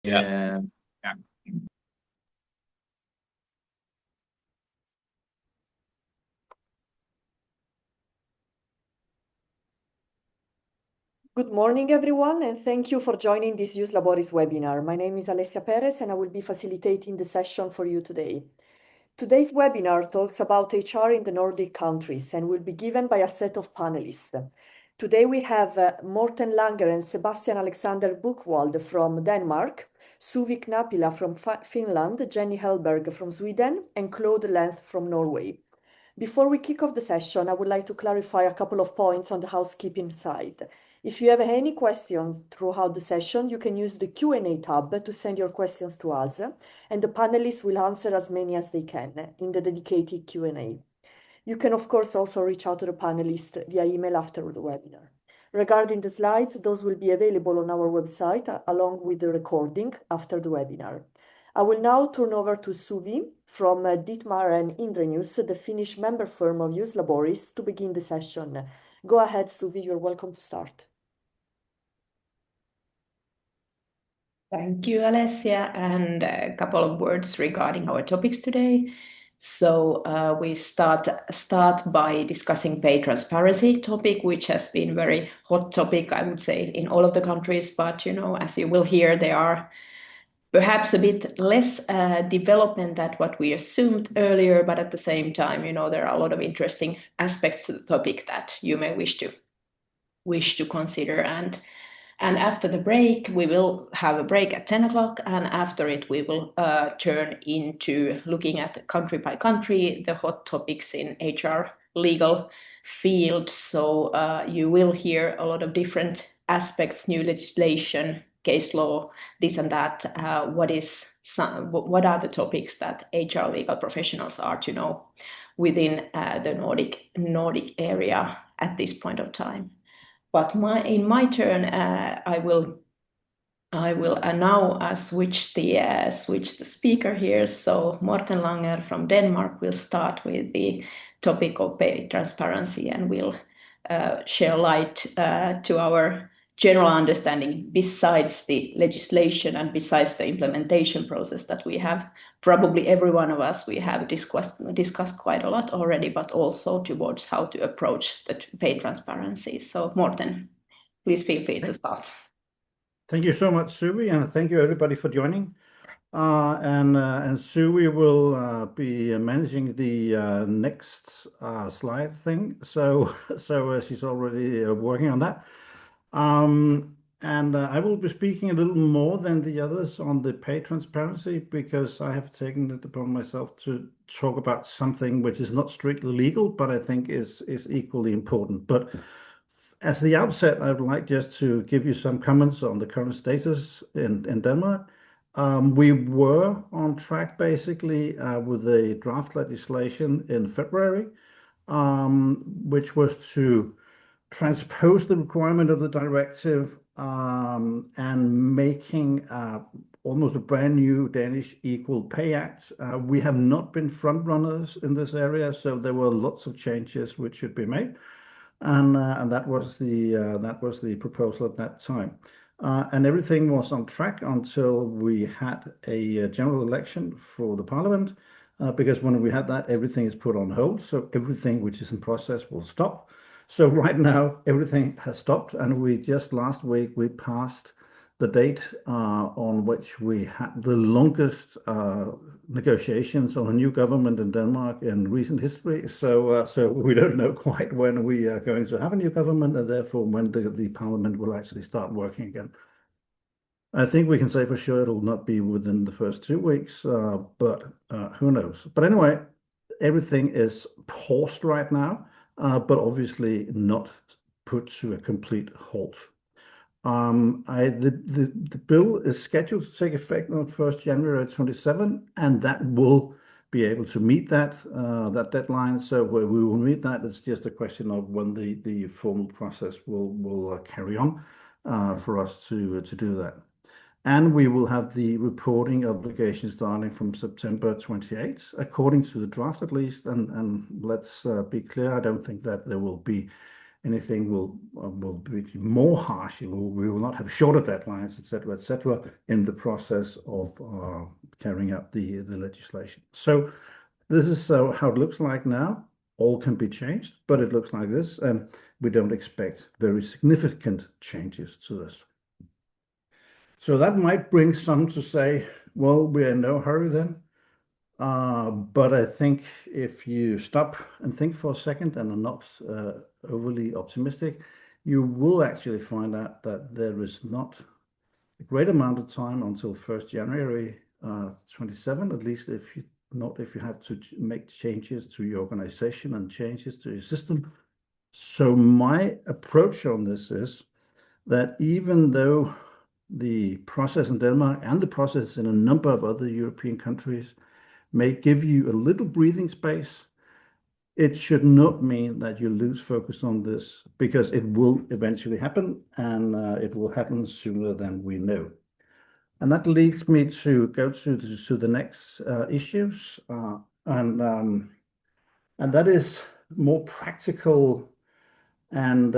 Yeah. Good morning, everyone, and thank you for joining this Jus Laboris webinar. My name is Alessia Perez, and I will be facilitating the session for you today. Today's webinar talks about HR in the Nordic countries and will be given by a set of panelists. Today we have Morten Langer and Sebastian Alexander Buchwald from Denmark, Suvi Knapila from Finland, Jenny Hellberg from Sweden, and Claude Lenth from Norway. Before we kick off the session, I would like to clarify a couple of points on the housekeeping side. If you have any questions throughout the session, you can use the Q&A tab to send your questions to us, and the panelists will answer as many as they can in the dedicated Q&A. You can, of course, also reach out to the panelists via email after the webinar. Regarding the slides, those will be available on our website along with the recording after the webinar. I will now turn over to Suvi from Dietmar and Indrenews, the Finnish member firm of Jus Laboris, to begin the session. Go ahead, Suvi, you're welcome to start. Thank you, Alessia, and a couple of words regarding our topics today. So we start by discussing pay transparency topic, which has been very hot topic, I would say, in all of the countries. But, you know, as you will hear, there are perhaps a bit less development than what we assumed earlier. But at the same time, you know, there are a lot of interesting aspects to the topic that you may wish to consider. And after the break, we will have a break at 10 o'clock. And after it, we will turn into looking at country by country, the hot topics in HR legal field. So you will hear a lot of different aspects, new legislation, case law, this and that. What are the topics that HR legal professionals are to know within the Nordic area at this point of time? But in my turn, I will now switch the speaker here. So Morten Langer from Denmark will start with the topic of pay transparency, and will share light to our general understanding besides the legislation and besides the implementation process that we have. Probably every one of us, we have discussed quite a lot already, but also towards how to approach the pay transparency. So Morten, please feel free to start. Thank you so much, Suvi, and thank you everybody for joining. And Suvi will be managing the next slide thing. So she's already working on that. And I will be speaking a little more than the others on the pay transparency, because I have taken it upon myself to talk about something which is not strictly legal, but I think is equally important. But as the outset, I would like just to give you some comments on the current status in Denmark. We were on track basically with the draft legislation in February, which was to transpose the requirement of the directive and making almost a brand new Danish Equal Pay Act. We have not been front runners in this area, so there were lots of changes which should be made, and that was the proposal at that time. And everything was on track until we had a general election for the parliament, because when we had that, everything is put on hold. So everything which is in process will stop. So right now, everything has stopped, and we just last week, we passed the date on which we had the longest negotiations on a new government in Denmark in recent history. So we don't know quite when we are going to have a new government, and therefore when the parliament will actually start working again. I think we can say for sure it'll not be within the first 2 weeks, but who knows? But anyway, everything is paused right now, but obviously not put to a complete halt. The bill is scheduled to take effect on 1st January 27, and that will be able to meet that deadline. So we will meet that. It's just a question of when the formal process will carry on for us to do that. And we will have the reporting obligation starting from September 28th, according to the draft at least. And let's be clear, I don't think that there will be anything will be more harsh. We will not have shorter deadlines, etc., in the process of carrying out the legislation. So this is how it looks like now. All can be changed, but it looks like this, and we don't expect very significant changes to this. So that might bring some to say, well, we're in no hurry then. But I think if you stop and think for a second and are not overly optimistic, you will actually find out that there is not a great amount of time until 1st January 27, at least if you have to make changes to your organization and changes to your system. So my approach on this is that even though the process in Denmark and the process in a number of other European countries may give you a little breathing space, it should not mean that you lose focus on this, because it will eventually happen, and it will happen sooner than we know. And that leads me to go to the next issues, and that is more practical and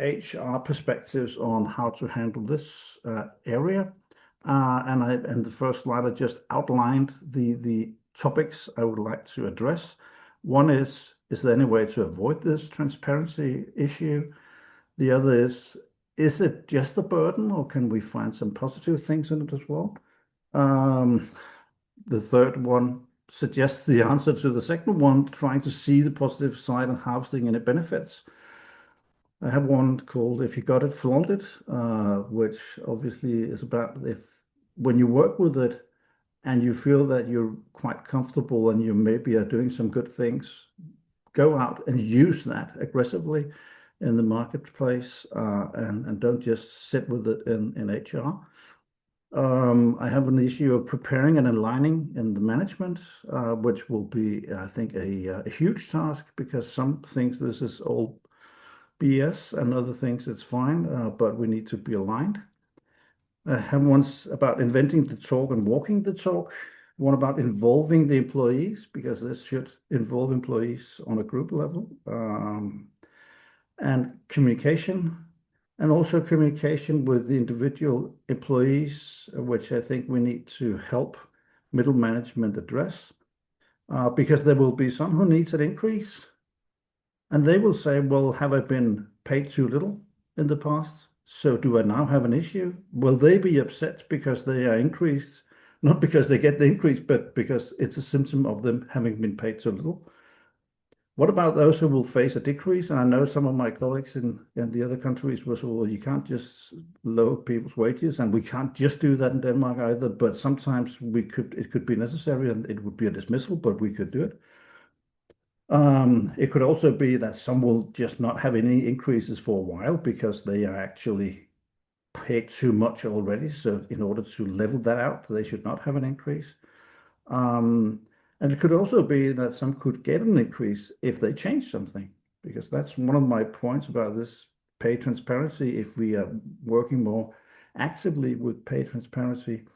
HR perspectives on how to handle this area. And the first slide, I just outlined the topics I would like to address. One is there any way to avoid this transparency issue? The other is it just a burden, or can we find some positive things in it as well? The third one suggests the answer to the second one, trying to see the positive side and harvesting any benefits. I have one called If You Got It, Flaunt It, which obviously is about when you work with it and you feel that you're quite comfortable and you maybe are doing some good things, go out and use that aggressively in the marketplace, and don't just sit with it in HR. I have an issue of preparing and aligning in the management, which will be, I think, a huge task, because some things this is all BS and other things it's fine, but we need to be aligned. I have ones about inventing the talk and walking the talk. One about involving the employees, because this should involve employees on a group level, and communication, and also communication with the individual employees, which I think we need to help middle management address, because there will be some who needs an increase. And they will say, well, have I been paid too little in the past? So do I now have an issue? Will they be upset because they are increased? Not because they get the increase, but because it's a symptom of them having been paid too little. What about those who will face a decrease? And I know some of my colleagues in the other countries was, well, you can't just lower people's wages, and we can't just do that in Denmark either, but sometimes it could be necessary, and it would be a dismissal, but we could do it. It could also be that some will just not have any increases for a while because they are actually paid too much already. So in order to level that out, they should not have an increase. And it could also be that some could get an increase if they change something, because that's one of my points about this pay transparency. If we are working more actively with pay transparency,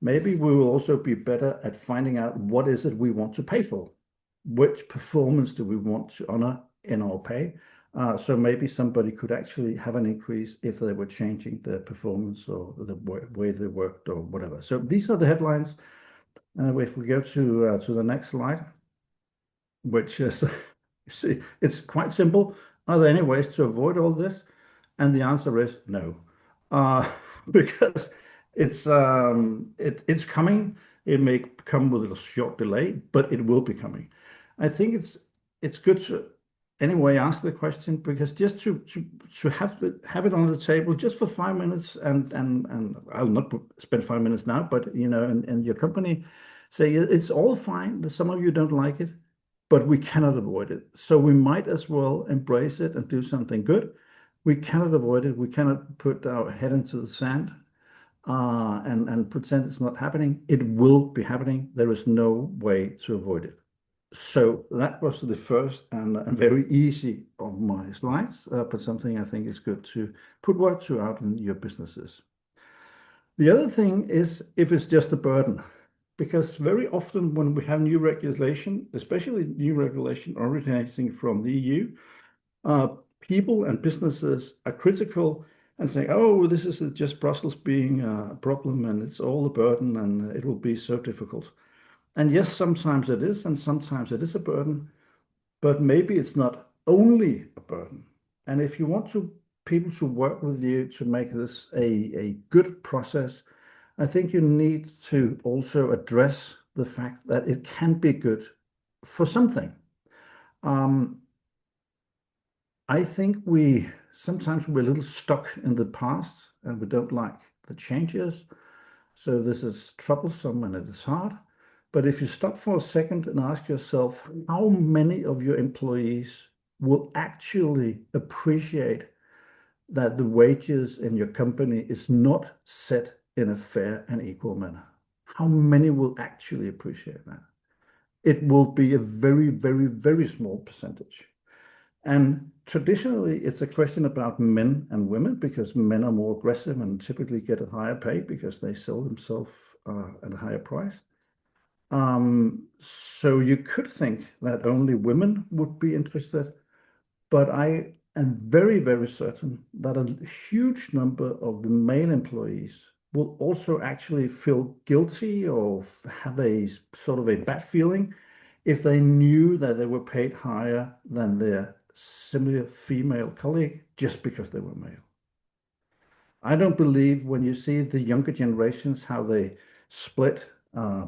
maybe we will also be better at finding out what is it we want to pay for. Which performance do we want to honor in our pay? So maybe somebody could actually have an increase if they were changing their performance or the way they worked or whatever. So these are the headlines. If we go to the next slide, which is, see, it's quite simple. Are there any ways to avoid all this? And the answer is no, because it's coming. It may come with a short delay, but it will be coming. I think it's good to anyway ask the question, because just to have it on the table just for 5 minutes, and I'll not spend 5 minutes now, but and your company say it's all fine that some of you don't like it, but we cannot avoid it. So we might as well embrace it and do something good. We cannot avoid it. We cannot put our head into the sand and pretend it's not happening. It will be happening. There is no way to avoid it. So that was the first and very easy of my slides, but something I think is good to put word to out in your businesses. The other thing is if it's just a burden, because very often when we have new regulation, especially new regulation originating from the EU, people and businesses are critical and saying, oh, this is just Brussels being a problem and it's all a burden and it will be so difficult. And yes, sometimes it is, and sometimes it is a burden, but maybe it's not only a burden. And if you want people to work with you to make this a good process, I think you need to also address the fact that it can be good for something. I think sometimes we're a little stuck in the past and we don't like the changes. So this is troublesome and it is hard. But if you stop for a second and ask yourself, how many of your employees will actually appreciate that the wages in your company is not set in a fair and equal manner? How many will actually appreciate that? It will be a very, very, very small percentage. And traditionally, it's a question about men and women because men are more aggressive and typically get a higher pay because they sell themselves at a higher price. So you could think that only women would be interested, but I am very, very certain that a huge number of the male employees will also actually feel guilty or have a sort of a bad feeling if they knew that they were paid higher than their similar female colleague just because they were male. I don't believe when you see the younger generations, how they split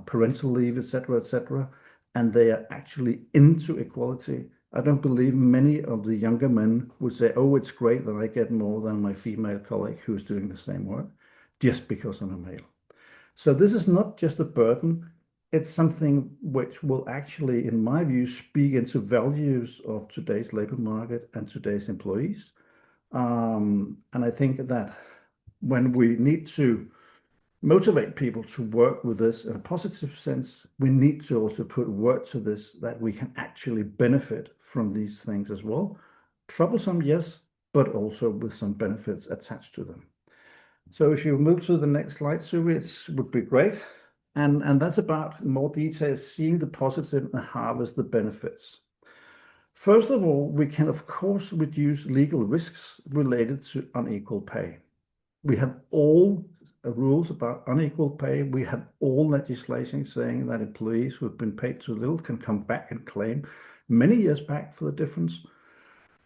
parental leave, etc., and they are actually into equality. I don't believe many of the younger men would say, oh, it's great that I get more than my female colleague who's doing the same work just because I'm a male. So this is not just a burden. It's something which will actually, in my view, speak into values of today's labor market and today's employees. And I think that when we need to motivate people to work with this in a positive sense, we need to also put word to this that we can actually benefit from these things as well. Troublesome, yes, but also with some benefits attached to them. So if you move to the next slide, Suvi, it would be great. And that's about more details, seeing the positive and harvest the benefits. First of all, we can, of course, reduce legal risks related to unequal pay. We have all rules about unequal pay. We have all legislation saying that employees who have been paid too little can come back and claim many years back for the difference.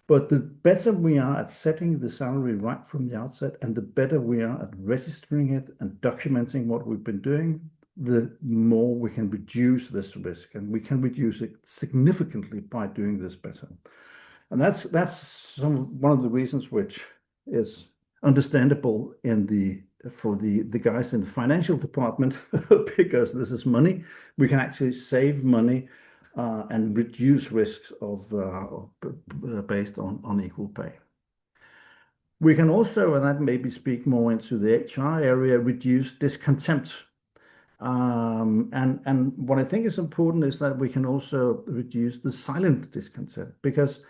But the better we are at setting the salary right from the outset, and the better we are at registering it and documenting what we've been doing, the more we can reduce this risk, and we can reduce it significantly by doing this better. And that's one of the reasons which is understandable for the guys in the financial department because this is money. We can actually save money and reduce risks based on unequal pay. We can also, and that maybe speak more into the HR area, reduce discontent. And what I think is important is that we can also reduce the silent discontent, because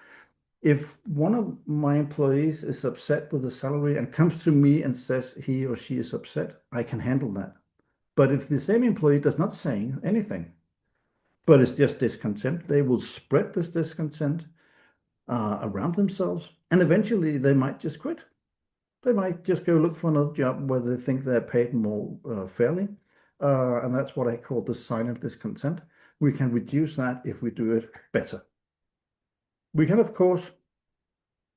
if one of my employees is upset with the salary and comes to me and says he or she is upset, I can handle that. But if the same employee does not say anything, but it's just discontent, they will spread this discontent around themselves, and eventually they might just quit. They might just go look for another job where they think they're paid more fairly. And that's what I call the silent discontent. We can reduce that if we do it better. We can, of course,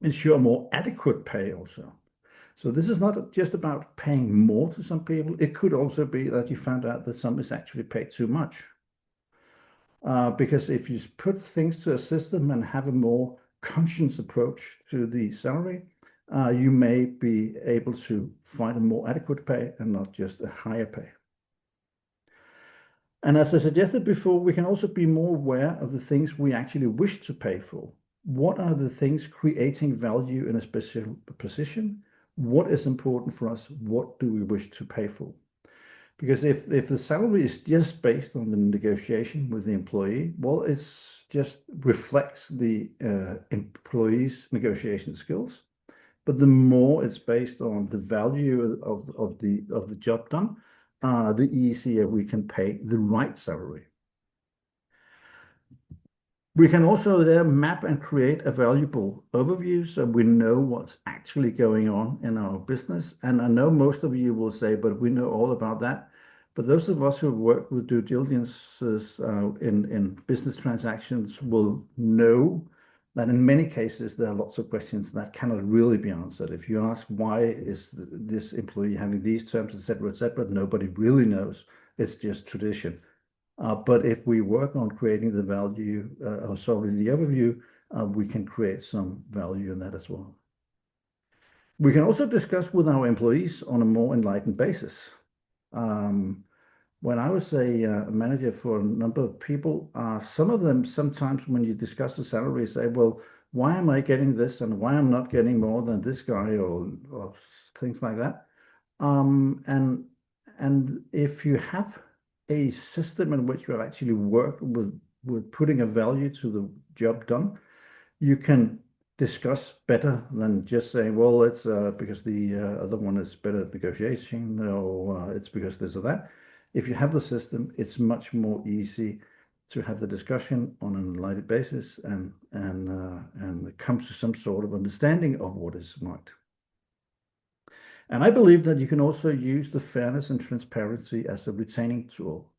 ensure more adequate pay also. So this is not just about paying more to some people. It could also be that you found out that some is actually paid too much. Because if you put things to a system and have a more conscious approach to the salary, you may be able to find a more adequate pay and not just a higher pay. And as I suggested before, we can also be more aware of the things we actually wish to pay for. What are the things creating value in a specific position? What is important for us? What do we wish to pay for? Because if the salary is just based on the negotiation with the employee, well, it's just reflects the employee's negotiation skills. But the more it's based on the value of the job done, the easier we can pay the right salary. We can also there map and create a valuable overview so we know what's actually going on in our business. And I know most of you will say, but we know all about that. But those of us who work with due diligences in business transactions will know that in many cases there are lots of questions that cannot really be answered. If you ask why is this employee having these terms, etc., nobody really knows. It's just tradition. But if we work on creating the value, the overview, we can create some value in that as well. We can also discuss with our employees on a more enlightened basis. When I was a manager for a number of people, some of them sometimes when you discuss the salary say, well, why am I getting this and why I'm not getting more than this guy or things like that. And if you have a system in which you have actually worked with putting a value to the job done, you can discuss better than just saying, well, it's because the other one is better at negotiation or it's because this or that. If you have the system, it's much more easy to have the discussion on an enlightened basis and come to some sort of understanding of what is right. And I believe that you can also use the fairness and transparency as a retaining tool.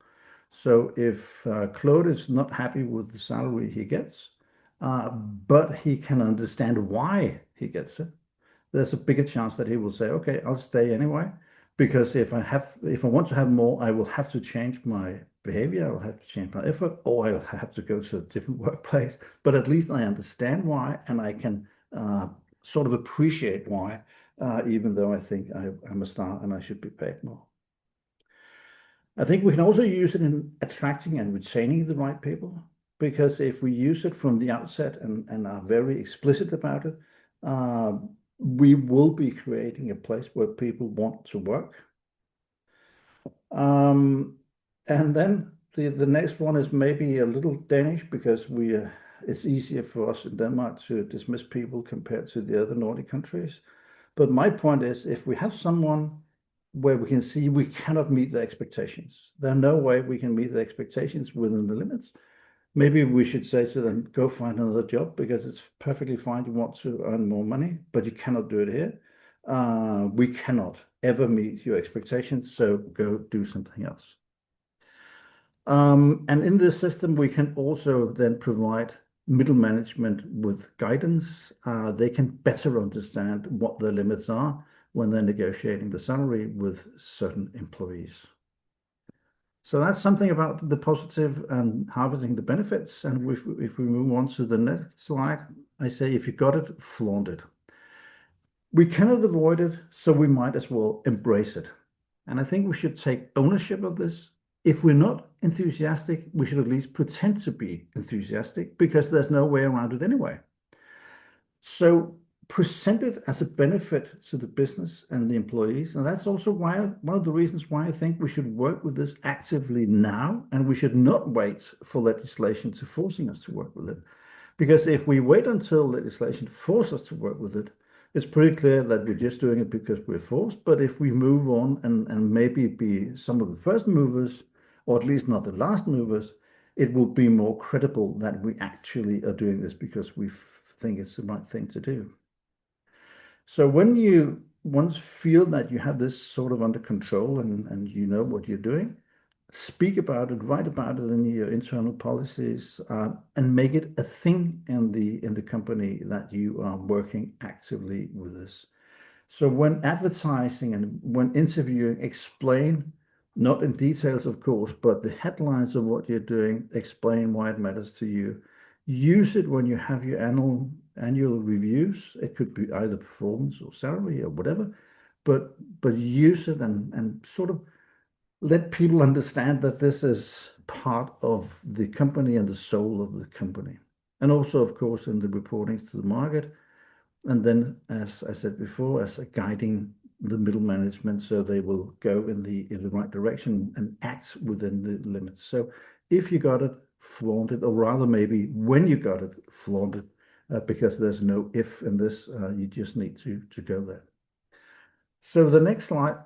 So if Claude is not happy with the salary he gets, but he can understand why he gets it, there's a bigger chance that he will say, okay, I'll stay anyway, because if I want to have more, I will have to change my behavior, I'll have to change my effort, or I'll have to go to a different workplace. But at least I understand why, and I can sort of appreciate why, even though I think I'm a star and I should be paid more. I think we can also use it in attracting and retaining the right people, because if we use it from the outset and are very explicit about it, we will be creating a place where people want to work. And then the next one is maybe a little Danish, because it's easier for us in Denmark to dismiss people compared to the other Nordic countries. But my point is, if we have someone where we can see we cannot meet the expectations, there's no way we can meet the expectations within the limits, maybe we should say to them, go find another job, because it's perfectly fine you want to earn more money, but you cannot do it here. We cannot ever meet your expectations, so go do something else. And in this system, we can also then provide middle management with guidance. They can better understand what their limits are when they're negotiating the salary with certain employees. So that's something about the positive and harvesting the benefits. And if we move on to the next slide, I say, if you got it, flaunt it. We cannot avoid it, so we might as well embrace it. And I think we should take ownership of this. If we're not enthusiastic, we should at least pretend to be enthusiastic, because there's no way around it anyway. So present it as a benefit to the business and the employees. And that's also one of the reasons why I think we should work with this actively now, and we should not wait for legislation to forcing us to work with it. Because if we wait until legislation forces us to work with it, it's pretty clear that we're just doing it because we're forced. But if we move on and maybe be some of the first movers, or at least not the last movers, it will be more credible that we actually are doing this because we think it's the right thing to do. So when you once feel that you have this sort of under control and you know what you're doing, speak about it, write about it in your internal policies, and make it a thing in the company that you are working actively with this. So when advertising and when interviewing, explain, not in details, of course, but the headlines of what you're doing, explain why it matters to you. Use it when you have your annual reviews. It could be either performance or salary or whatever, but use it and sort of let people understand that this is part of the company and the soul of the company. And also, of course, in the reportings to the market. And then, as I said before, as a guiding the middle management, so they will go in the right direction and act within the limits. So if you got it, flaunt it, or rather maybe when you got it, flaunt it, because there's no if in this, you just need to go there. So the next slide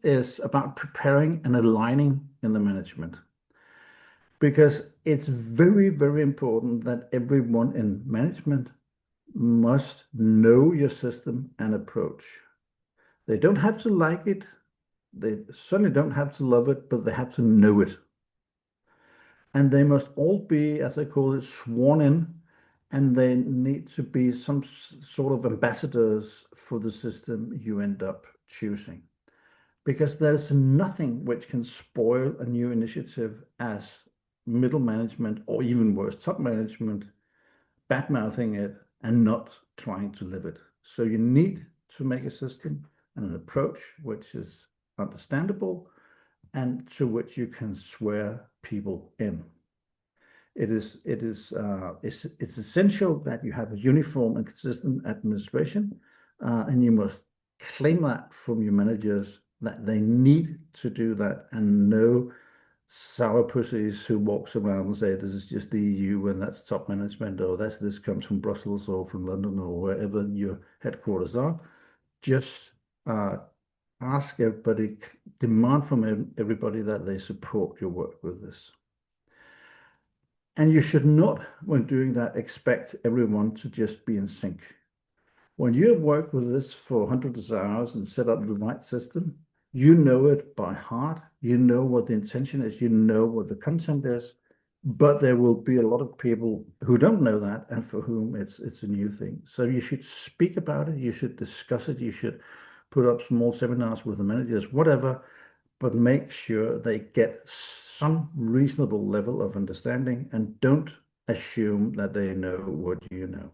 is about preparing and aligning in the management. because it's very, very important that everyone in management must know your system and approach. They don't have to like it. They certainly don't have to love it, but they have to know it. And they must all be, as I call it, sworn in, and they need to be some sort of ambassadors for the system you end up choosing. Because there's nothing which can spoil a new initiative as middle management, or even worse, top management, bad-mouthing it and not trying to live it. So you need to make a system and an approach which is understandable and to which you can swear people in. It's essential that you have a uniform and consistent administration, and you must claim that from your managers that they need to do that, and no sourpussies who walks around and say this is just the EU and that's top management, or this comes from Brussels or from London or wherever your headquarters are. Just ask everybody, demand from everybody that they support your work with this. And you should not, when doing that, expect everyone to just be in sync. When you have worked with this for hundreds of hours and set up the right system, you know it by heart, you know what the intention is, you know what the content is, but there will be a lot of people who don't know that and for whom it's a new thing. So you should speak about it, you should discuss it, you should put up small seminars with the managers, whatever, but make sure they get some reasonable level of understanding and don't assume that they know what you know.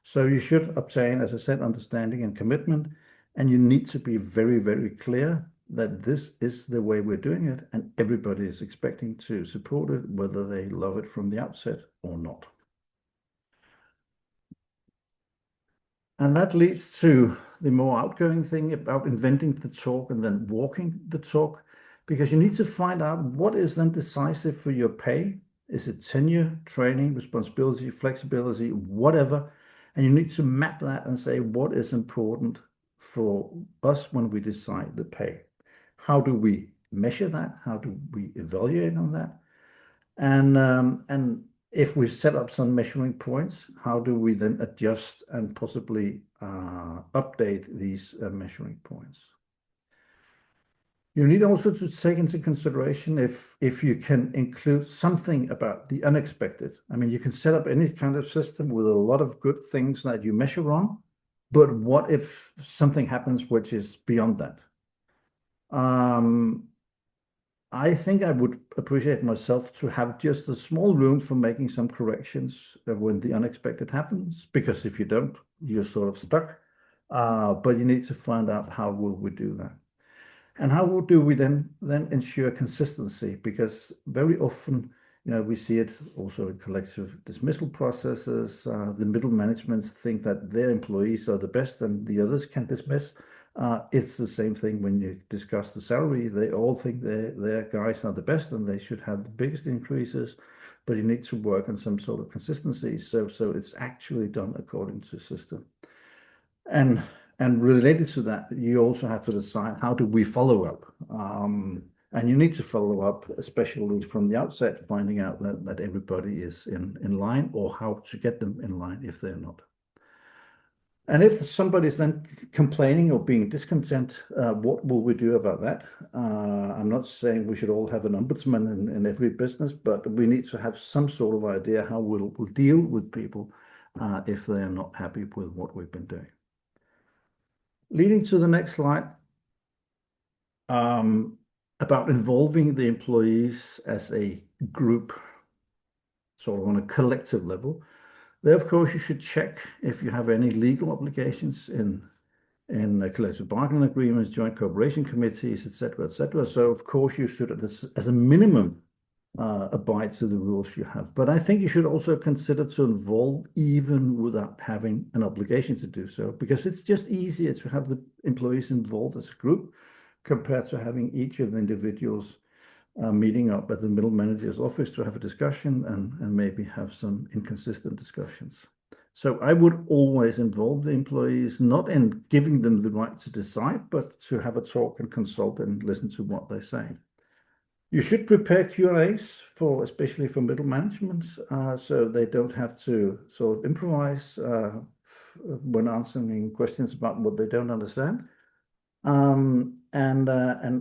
So you should obtain, as I said, understanding and commitment, and you need to be very, very clear that this is the way we're doing it, and everybody is expecting to support it, whether they love it from the outset or not. And that leads to the more outgoing thing about inventing the talk and then walking the talk, because you need to find out what is then decisive for your pay. Is it tenure, training, responsibility, flexibility, whatever? And you need to map that and say what is important for us when we decide the pay. How do we measure that? How do we evaluate on that? And if we set up some measuring points, how do we then adjust and possibly update these measuring points? You need also to take into consideration if you can include something about the unexpected. I mean, you can set up any kind of system with a lot of good things that you measure on, but what if something happens which is beyond that? I think I would appreciate myself to have just a small room for making some corrections when the unexpected happens, because if you don't, you're sort of stuck. But you need to find out how will we do that. And how do we then ensure consistency? Because very often, we see it also in collective dismissal processes. The middle managements think that their employees are the best and the others can dismiss. It's the same thing when you discuss the salary. They all think their guys are the best and they should have the biggest increases, but you need to work on some sort of consistency. So it's actually done according to system. And related to that, you also have to decide how do we follow up. And you need to follow up, especially from the outset, finding out that everybody is in line, or how to get them in line if they're not. And if somebody's then complaining or being discontent, what will we do about that? I'm not saying we should all have an ombudsman in every business, but we need to have some sort of idea how we'll deal with people if they are not happy with what we've been doing. Leading to the next slide, about involving the employees as a group, sort of on a collective level. There, of course, you should check if you have any legal obligations in collective bargaining agreements, joint cooperation committees, etc., etc. So, of course, you should, as a minimum, abide to the rules you have. But I think you should also consider to involve even without having an obligation to do so, because it's just easier to have the employees involved as a group compared to having each of the individuals meeting up at the middle manager's office to have a discussion and maybe have some inconsistent discussions. So I would always involve the employees, not in giving them the right to decide, but to have a talk and consult and listen to what they say. You should prepare Q&As especially for middle management, so they don't have to sort of improvise when answering questions about what they don't understand. And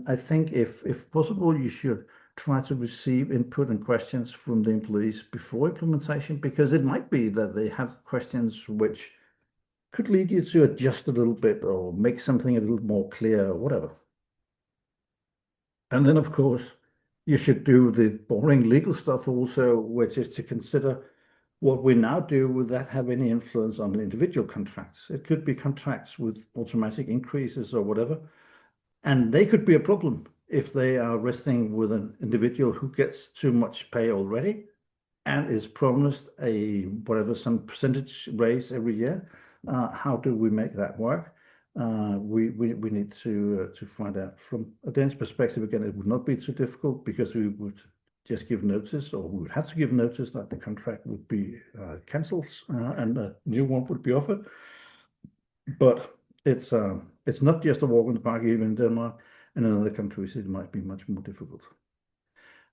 I think if possible, you should try to receive input and questions from the employees before implementation, because it might be that they have questions which could lead you to adjust a little bit or make something a little more clear or whatever. And then, of course, you should do the boring legal stuff also, which is to consider what we now do, will that have any influence on individual contracts? It could be contracts with automatic increases or whatever. And they could be a problem if they are resting with an individual who gets too much pay already and is promised some percentage raise every year. How do we make that work? We need to find out. From a Danish perspective, again, it would not be too difficult because we would just give notice, or we would have to give notice that the contract would be cancelled and a new one would be offered. But it's not just a walk in the park, even in Denmark, and in other countries it might be much more difficult.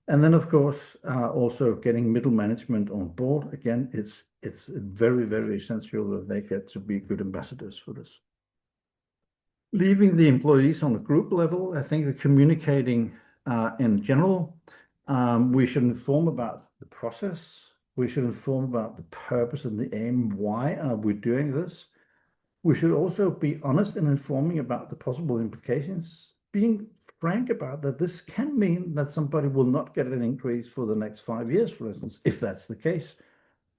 And then, of course, also getting middle management on board. Again, it's very, very essential that they get to be good ambassadors for this. Leaving the employees on a group level, I think the communicating in general, we should inform about the process. We should inform about the purpose and the aim. Why are we doing this? We should also be honest in informing about the possible implications, being frank about that this can mean that somebody will not get an increase for the next 5 years, for instance, if that's the case,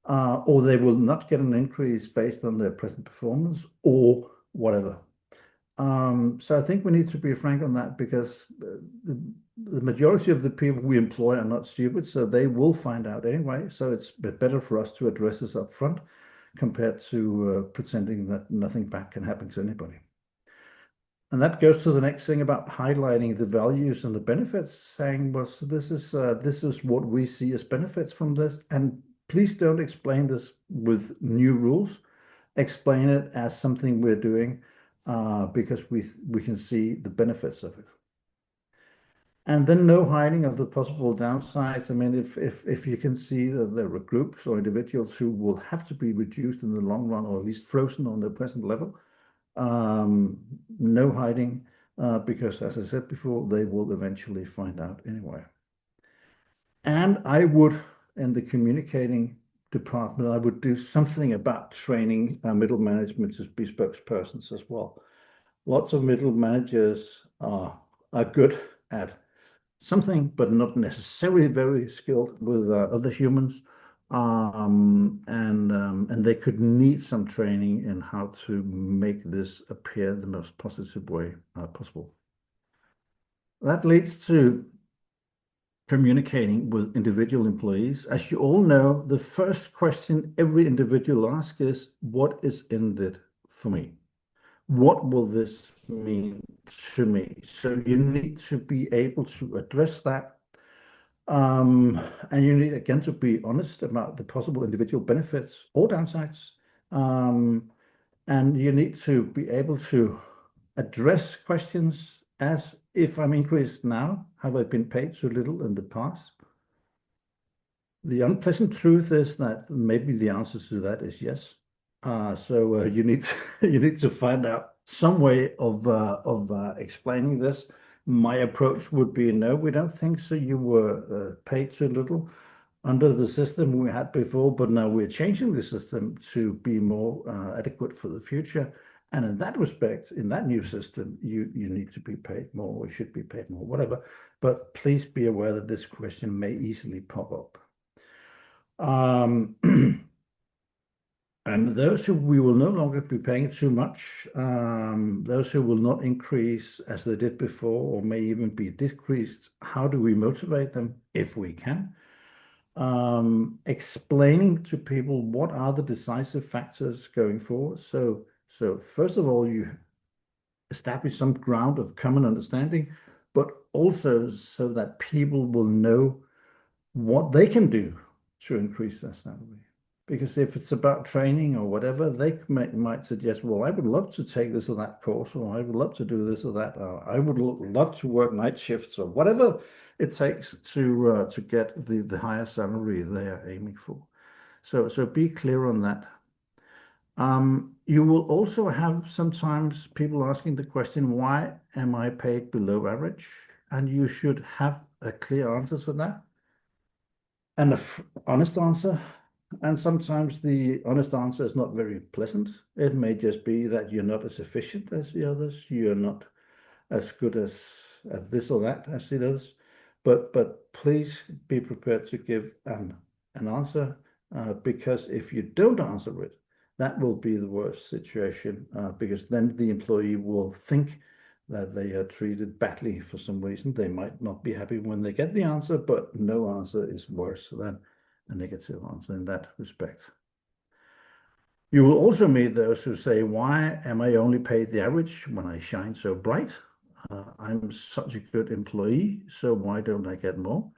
or they will not get an increase based on their present performance or whatever. So I think we need to be frank on that, because the majority of the people we employ are not stupid, so they will find out anyway. So it's better for us to address this up front compared to pretending that nothing bad can happen to anybody. And that goes to the next thing about highlighting the values and the benefits, saying, well, so this is what we see as benefits from this. And please don't explain this with new rules. Explain it as something we're doing because we can see the benefits of it. And then no hiding of the possible downsides. I mean, if you can see that there are groups or individuals who will have to be reduced in the long run, or at least frozen on their present level, no hiding, because as I said before, they will eventually find out anyway. And I would, in the communicating department, I would do something about training middle management to be spokespersons as well. Lots of middle managers are good at something, but not necessarily very skilled with other humans, and they could need some training in how to make this appear the most positive way possible. That leads to communicating with individual employees. As you all know, the first question every individual asks is, what is in it for me? What will this mean to me? So you need to be able to address that. And you need, again, to be honest about the possible individual benefits or downsides. And you need to be able to address questions as, if I'm increased now, have I been paid too little in the past? The unpleasant truth is that maybe the answer to that is yes. So you need to find out some way of explaining this. My approach would be, no, we don't think so. You were paid too little under the system we had before, but now we're changing the system to be more adequate for the future. And in that respect, in that new system, you need to be paid more, or should be paid more, whatever. But please be aware that this question may easily pop up. And those who we will no longer be paying too much, those who will not increase as they did before, or may even be decreased, how do we motivate them if we can? Explaining to people what are the decisive factors going forward. So first of all, you establish some ground of common understanding, but also so that people will know what they can do to increase their salary. Because if it's about training or whatever, they might suggest, well, I would love to take this or that course, or I would love to do this or that, or I would love to work night shifts, or whatever it takes to get the higher salary they are aiming for. So be clear on that. You will also have sometimes people asking the question, why am I paid below average? And you should have a clear answer to that and an honest answer. And sometimes the honest answer is not very pleasant. It may just be that you're not as efficient as the others. You're not as good at this or that as the others. But please be prepared to give an answer, because if you don't answer it, that will be the worst situation, because then the employee will think that they are treated badly for some reason. They might not be happy when they get the answer, but no answer is worse than a negative answer in that respect. You will also meet those who say, why am I only paid the average when I shine so bright? I'm such a good employee, so why don't I get more?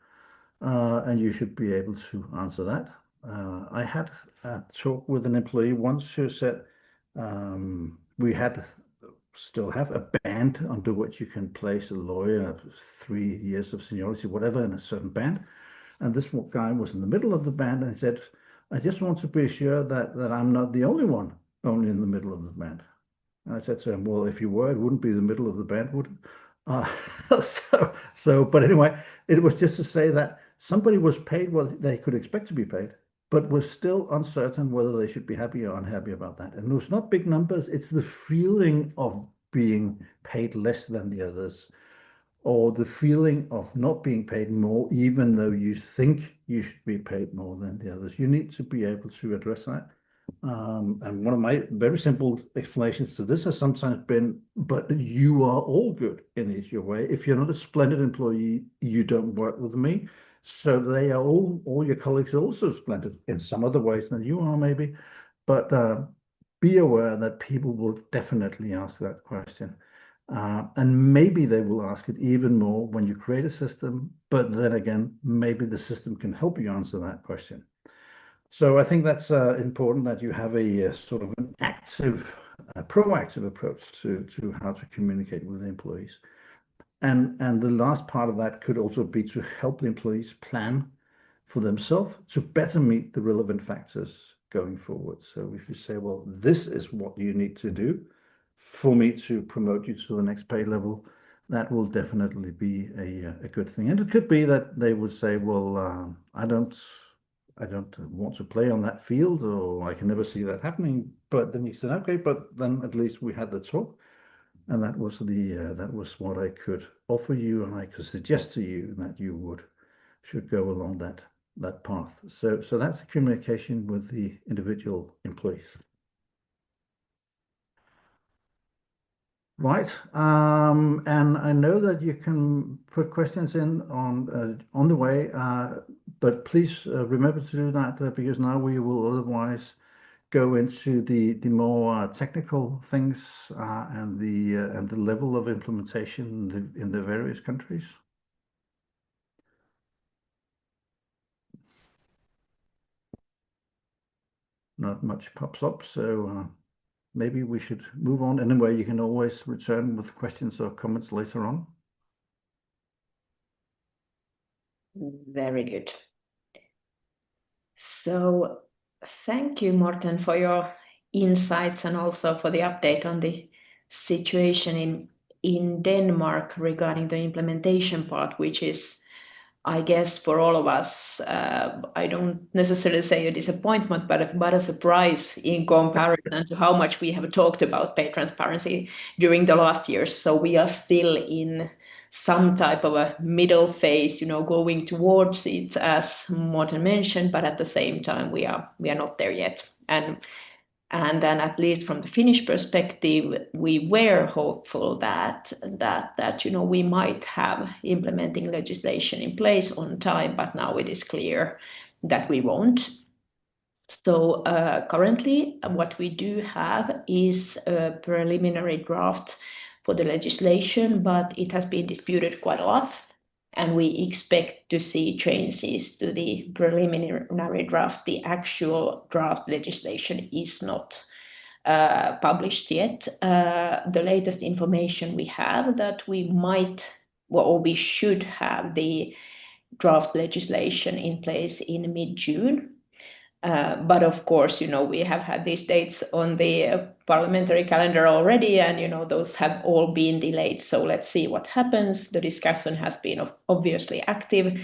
And you should be able to answer that. I had a talk with an employee once who said, we still have a band under which you can place a lawyer, 3 years of seniority, whatever, in a certain band. And this guy was in the middle of the band, and he said, I just want to be sure that I'm not the only one only in the middle of the band. And I said to him, well, if you were, it wouldn't be the middle of the band, would it? But anyway, it was just to say that somebody was paid what they could expect to be paid, but was still uncertain whether they should be happy or unhappy about that. And it was not big numbers, it's the feeling of being paid less than the others, or the feeling of not being paid more, even though you think you should be paid more than the others. You need to be able to address that. And one of my very simple explanations to this has sometimes been, but you are all good in each your way. If you're not a splendid employee, you don't work with me. So they are all your colleagues are also splendid in some other ways than you are, maybe. But be aware that people will definitely ask that question. And maybe they will ask it even more when you create a system, but then again, maybe the system can help you answer that question. So I think that's important that you have a sort of an active, proactive approach to how to communicate with the employees. And the last part of that could also be to help the employees plan for themselves to better meet the relevant factors going forward. So if you say, well, this is what you need to do for me to promote you to the next pay level, that will definitely be a good thing. And it could be that they would say, well, I don't want to play on that field, or I can never see that happening. But then you said, okay, but then at least we had the talk, and that was what I could offer you, and I could suggest to you that you should go along that path. So that's a communication with the individual employees. Right, and I know that you can put questions in on the way, but please remember to do that, because now we will otherwise go into the more technical things, and the level of implementation in the various countries. Not much pops up, so maybe we should move on. Anyway, you can always return with questions or comments later on. Very good. So thank you, Morten, for your insights and also for the update on the situation in Denmark regarding the implementation part, which is, I guess, for all of us, I don't necessarily say a disappointment, but a surprise in comparison to how much we have talked about pay transparency during the last years. So we are still in some type of a middle phase, going towards it, as Morten mentioned, but at the same time, we are not there yet. And then, at least from the Finnish perspective, we were hopeful that we might have implementing legislation in place on time, but now it is clear that we won't. So currently, what we do have is a preliminary draft for the legislation, but it has been disputed quite a lot. and we expect to see changes to the preliminary draft. The actual draft legislation is not published yet. The latest information we have that we might, or we should have the draft legislation in place in mid-June. But of course, we have had these dates on the parliamentary calendar already, and those have all been delayed. So let's see what happens. The discussion has been obviously active,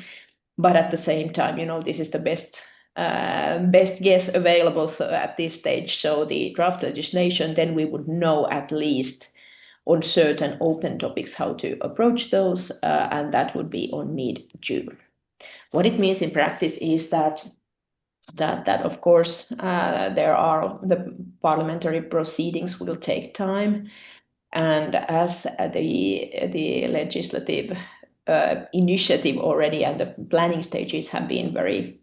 but at the same time, this is the best guess available at this stage. So the draft legislation, then we would know at least on certain open topics how to approach those, and that would be on mid-June. What it means in practice is that of course the parliamentary proceedings will take time, and as the legislative initiative already and the planning stages have been very,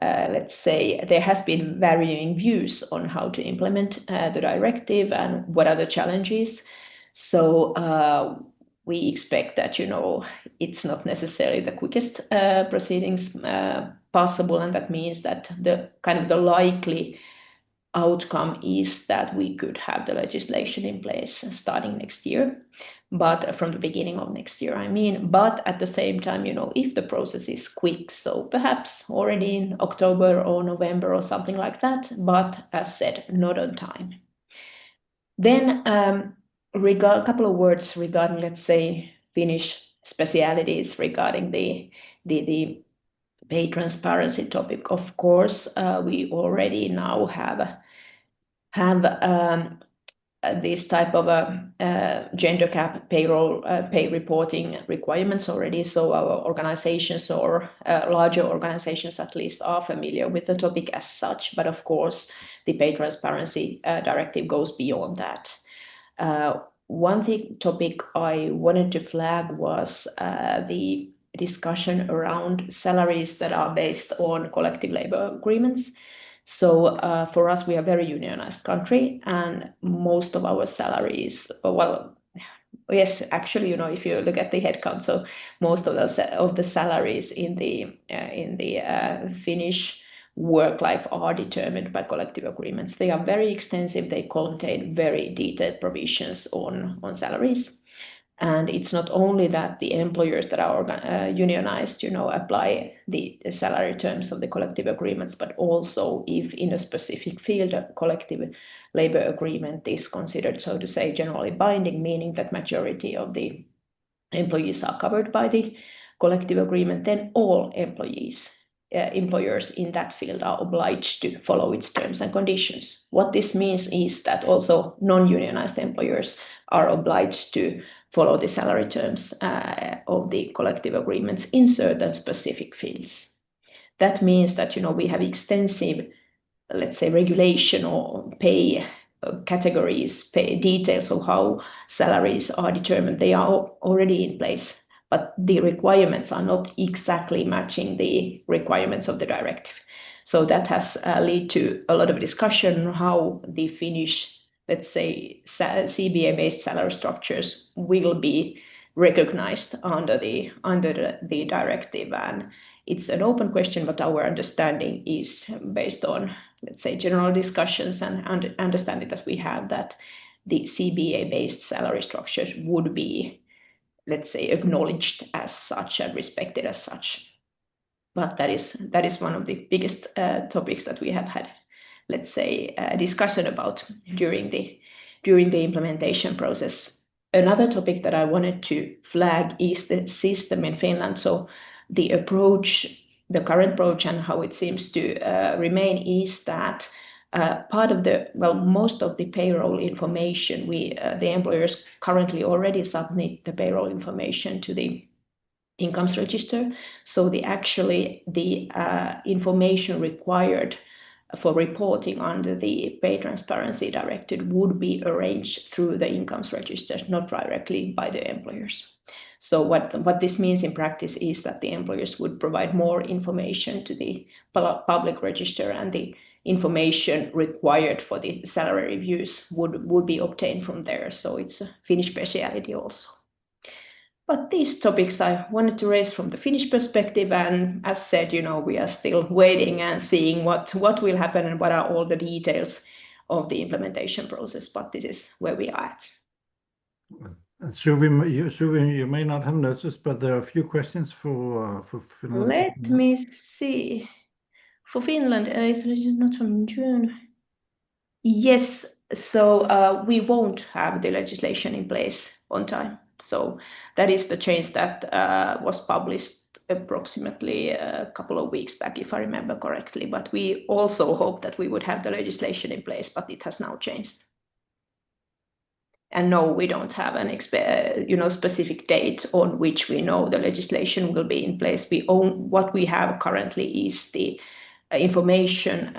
let's say, there has been varying views on how to implement the directive and what are the challenges. So we expect that it's not necessarily the quickest proceedings possible, and that means that the likely outcome is that we could have the legislation in place starting next year, but from the beginning of next year, But at the same time, if the process is quick, so perhaps already in October or November or something like that, but as said, not on time. Then a couple of words regarding, let's say, Finnish specialities regarding the pay transparency topic. Of course, we already now have this type of gender gap payroll pay reporting requirements already. So our organizations, or larger organizations at least, are familiar with the topic as such. But of course, the Pay Transparency Directive goes beyond that. One topic I wanted to flag was the discussion around salaries that are based on collective labor agreements. So for us, we are a very unionized country, and most of our salaries, yes, actually, if you look at the headcount, so most of the salaries in the Finnish work life are determined by collective agreements. They are very extensive. They contain very detailed provisions on salaries. And it's not only that the employers that are unionized, apply the salary terms of the collective agreements, but also if in a specific field a collective labor agreement is considered, so to say, generally binding, meaning that majority of the employees are covered by the collective agreement, then all employers in that field are obliged to follow its terms and conditions. What this means is that also non-unionized employers are obliged to follow the salary terms of the collective agreements in certain specific fields. That means that we have extensive, let's say, regulation or pay categories, pay details of how salaries are determined. They are already in place, but the requirements are not exactly matching the requirements of the directive. So that has led to a lot of discussion on how the Finnish, let's say, CBA-based salary structures will be recognized under the directive. And it's an open question, but our understanding is based on, let's say, general discussions and understanding that we have, that the CBA-based salary structures would be, let's say, acknowledged as such and respected as such. But that is one of the biggest topics that we have had, let's say, discussion about during the implementation process. Another topic that I wanted to flag is the system in Finland. So the current approach and how it seems to remain is that most of the payroll information, the employers currently already submit the payroll information to the incomes register. So the information required for reporting under the Pay Transparency Directive would be arranged through the incomes register, not directly by the employers. So what this means in practice is that the employers would provide more information to the public register, and the information required for the salary reviews would be obtained from there. So it's a Finnish speciality also. But these topics I wanted to raise from the Finnish perspective, and as said, we are still waiting and seeing what will happen and what are all the details of the implementation process, but this is where we are at. Suvi, you may not have noticed, but there are a few questions for Finland. Let me see. For Finland, is it not from June? Yes, so we won't have the legislation in place on time. So that is the change that was published approximately a couple of weeks back, if I remember correctly. But we also hope that we would have the legislation in place, but it has now changed. And no, we don't have an specific date on which we know the legislation will be in place. What we have currently is the information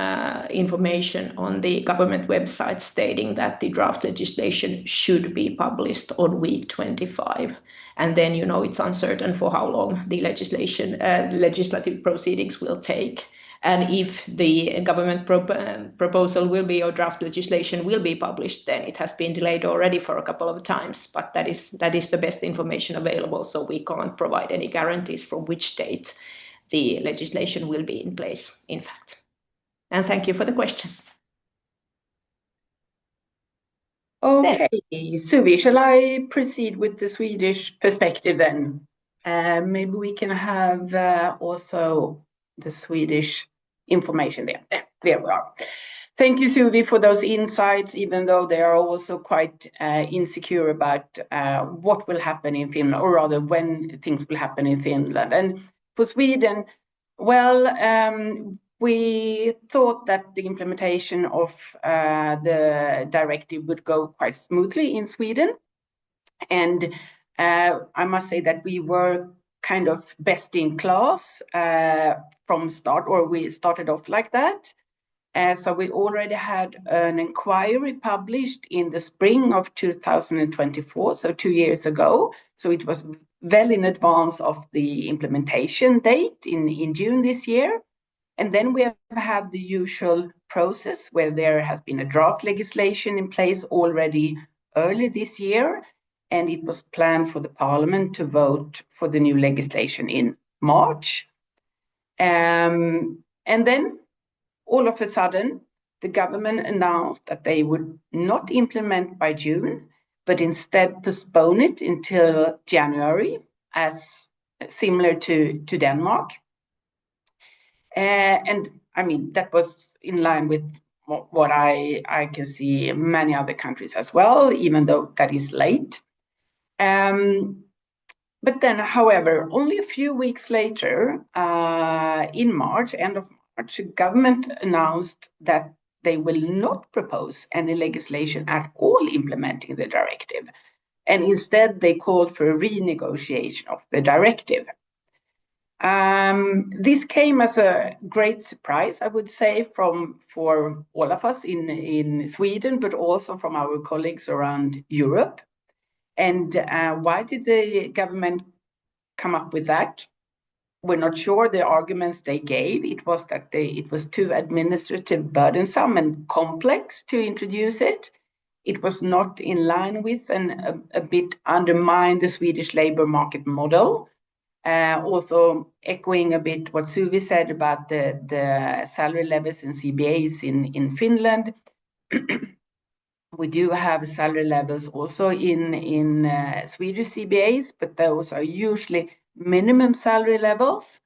on the government website stating that the draft legislation should be published on week 25. And then, it's uncertain for how long the legislative proceedings will take. And if the government proposal will be, or draft legislation will be published, then it has been delayed already for a couple of times. But that is the best information available. So we can't provide any guarantees from which date the legislation will be in place, in fact. And thank you for the questions. Okay, Suvi, shall I proceed with the Swedish perspective then? Maybe we can have also the Swedish information there. There we are. Thank you, Suvi, for those insights, even though they are also quite insecure about what will happen in Finland, or rather when things will happen in Finland. And for Sweden, well, we thought that the implementation of the directive would go quite smoothly in Sweden. And I must say that we were kind of best in class from start, or we started off like that. So we already had an inquiry published in the spring of 2024, so 2 years ago. So it was well in advance of the implementation date in June this year. And then we have had the usual process where there has been a draft legislation in place already early this year. And it was planned for the parliament to vote for the new legislation in March. And then all of a sudden, the government announced that they would not implement by June, but instead postpone it until January, as similar to Denmark. And I mean, that was in line with what I can see in many other countries as well, even though that is late. But then, however, only a few weeks later, in March, end of March, the government announced that they will not propose any legislation at all implementing the directive. And instead, they called for a renegotiation of the directive. This came as a great surprise, I would say, for all of us in Sweden, but also from our colleagues around Europe. And why did the government come up with that? We're not sure. The arguments they gave, it was that it was too administrative, burdensome and complex to introduce it. It was not in line with and a bit undermined the Swedish labor market model. Also echoing a bit what Suvi said about the salary levels in CBAs in Finland. We do have salary levels also in Swedish CBAs, but those are usually minimum salary levels.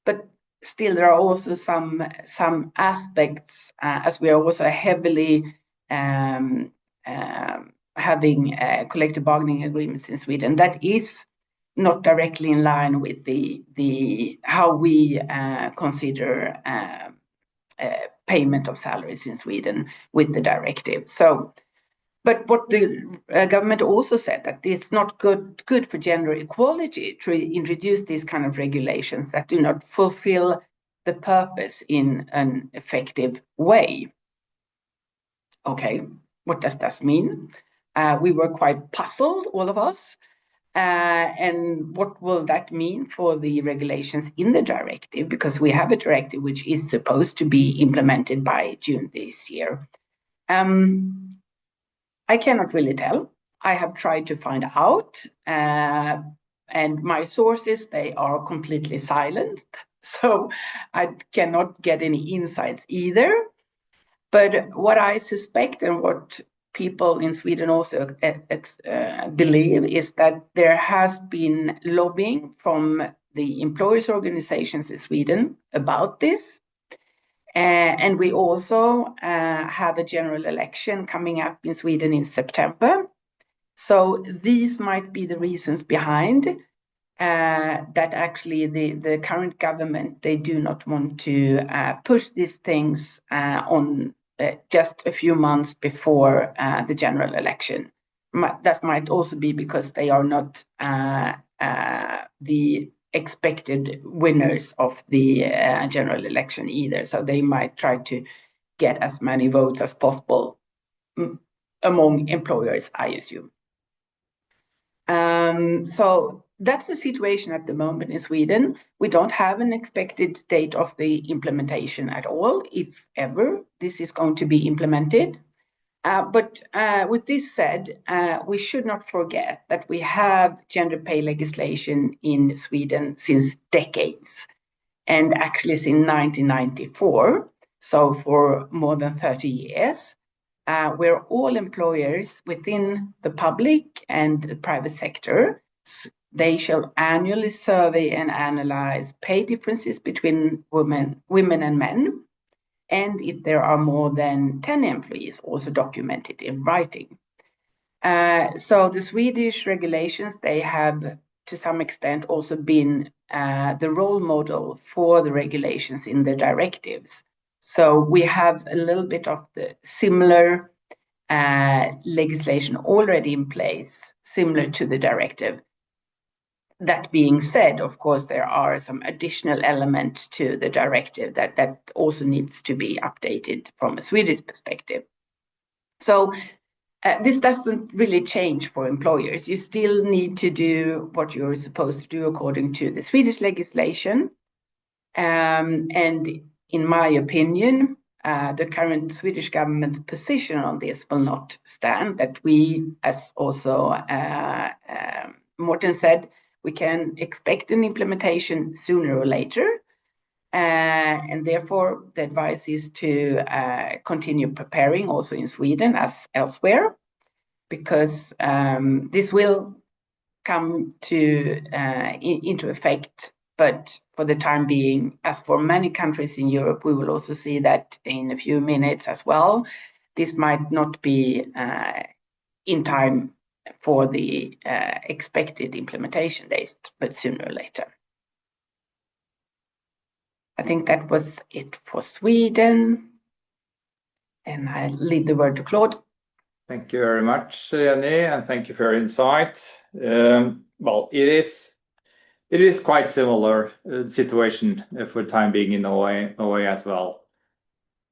But still, there are also some aspects, as we are also heavily having collective bargaining agreements in Sweden, that is not directly in line with the how we consider payment of salaries in Sweden with the directive. So, but what the government also said, that it's not good for gender equality to introduce these kind of regulations that do not fulfill the purpose in an effective way. Okay, what does that mean? We were quite puzzled, all of us. And what will that mean for the regulations in the directive? Because we have a directive which is supposed to be implemented by June this year. I cannot really tell. I have tried to find out. and my sources, they are completely silent, so I cannot get any insights either. But what I suspect and what people in Sweden also believe is that there has been lobbying from the employers' organizations in Sweden about this. And we also have a general election coming up in Sweden in September. So these might be the reasons behind that actually the current government, they do not want to push these things on just a few months before the general election. That might also be because they are not the expected winners of the general election either. So they might try to get as many votes as possible among employers, I assume. So that's the situation at the moment in Sweden. We don't have an expected date of the implementation at all, if ever this is going to be implemented. But with this said, we should not forget that we have gender pay legislation in Sweden since decades, and actually since 1994, so for more than 30 years, where all employers within the public and the private sector, they shall annually survey and analyze pay differences between women and men. And if there are more than 10 employees, also documented in writing. So the Swedish regulations, they have to some extent also been the role model for the regulations in the directives. So we have a little bit of the similar legislation already in place, similar to the directive. That being said, of course, there are some additional elements to the directive that also needs to be updated from a Swedish perspective. So this doesn't really change for employers. You still need to do what you're supposed to do according to the Swedish legislation. And in my opinion, the current Swedish government's position on this will not stand. That we, as also Morten said, we can expect an implementation sooner or later. And therefore, the advice is to continue preparing also in Sweden as elsewhere, because this will come to into effect. But for the time being, as for many countries in Europe, we will also see that in a few minutes as well. This might not be in time for the expected implementation date, but sooner or later. I think that was it for Sweden. And I leave the word to Claude. Thank you very much, Jenny, and thank you for your insight. Well, it is quite similar situation for the time being in Norway as well.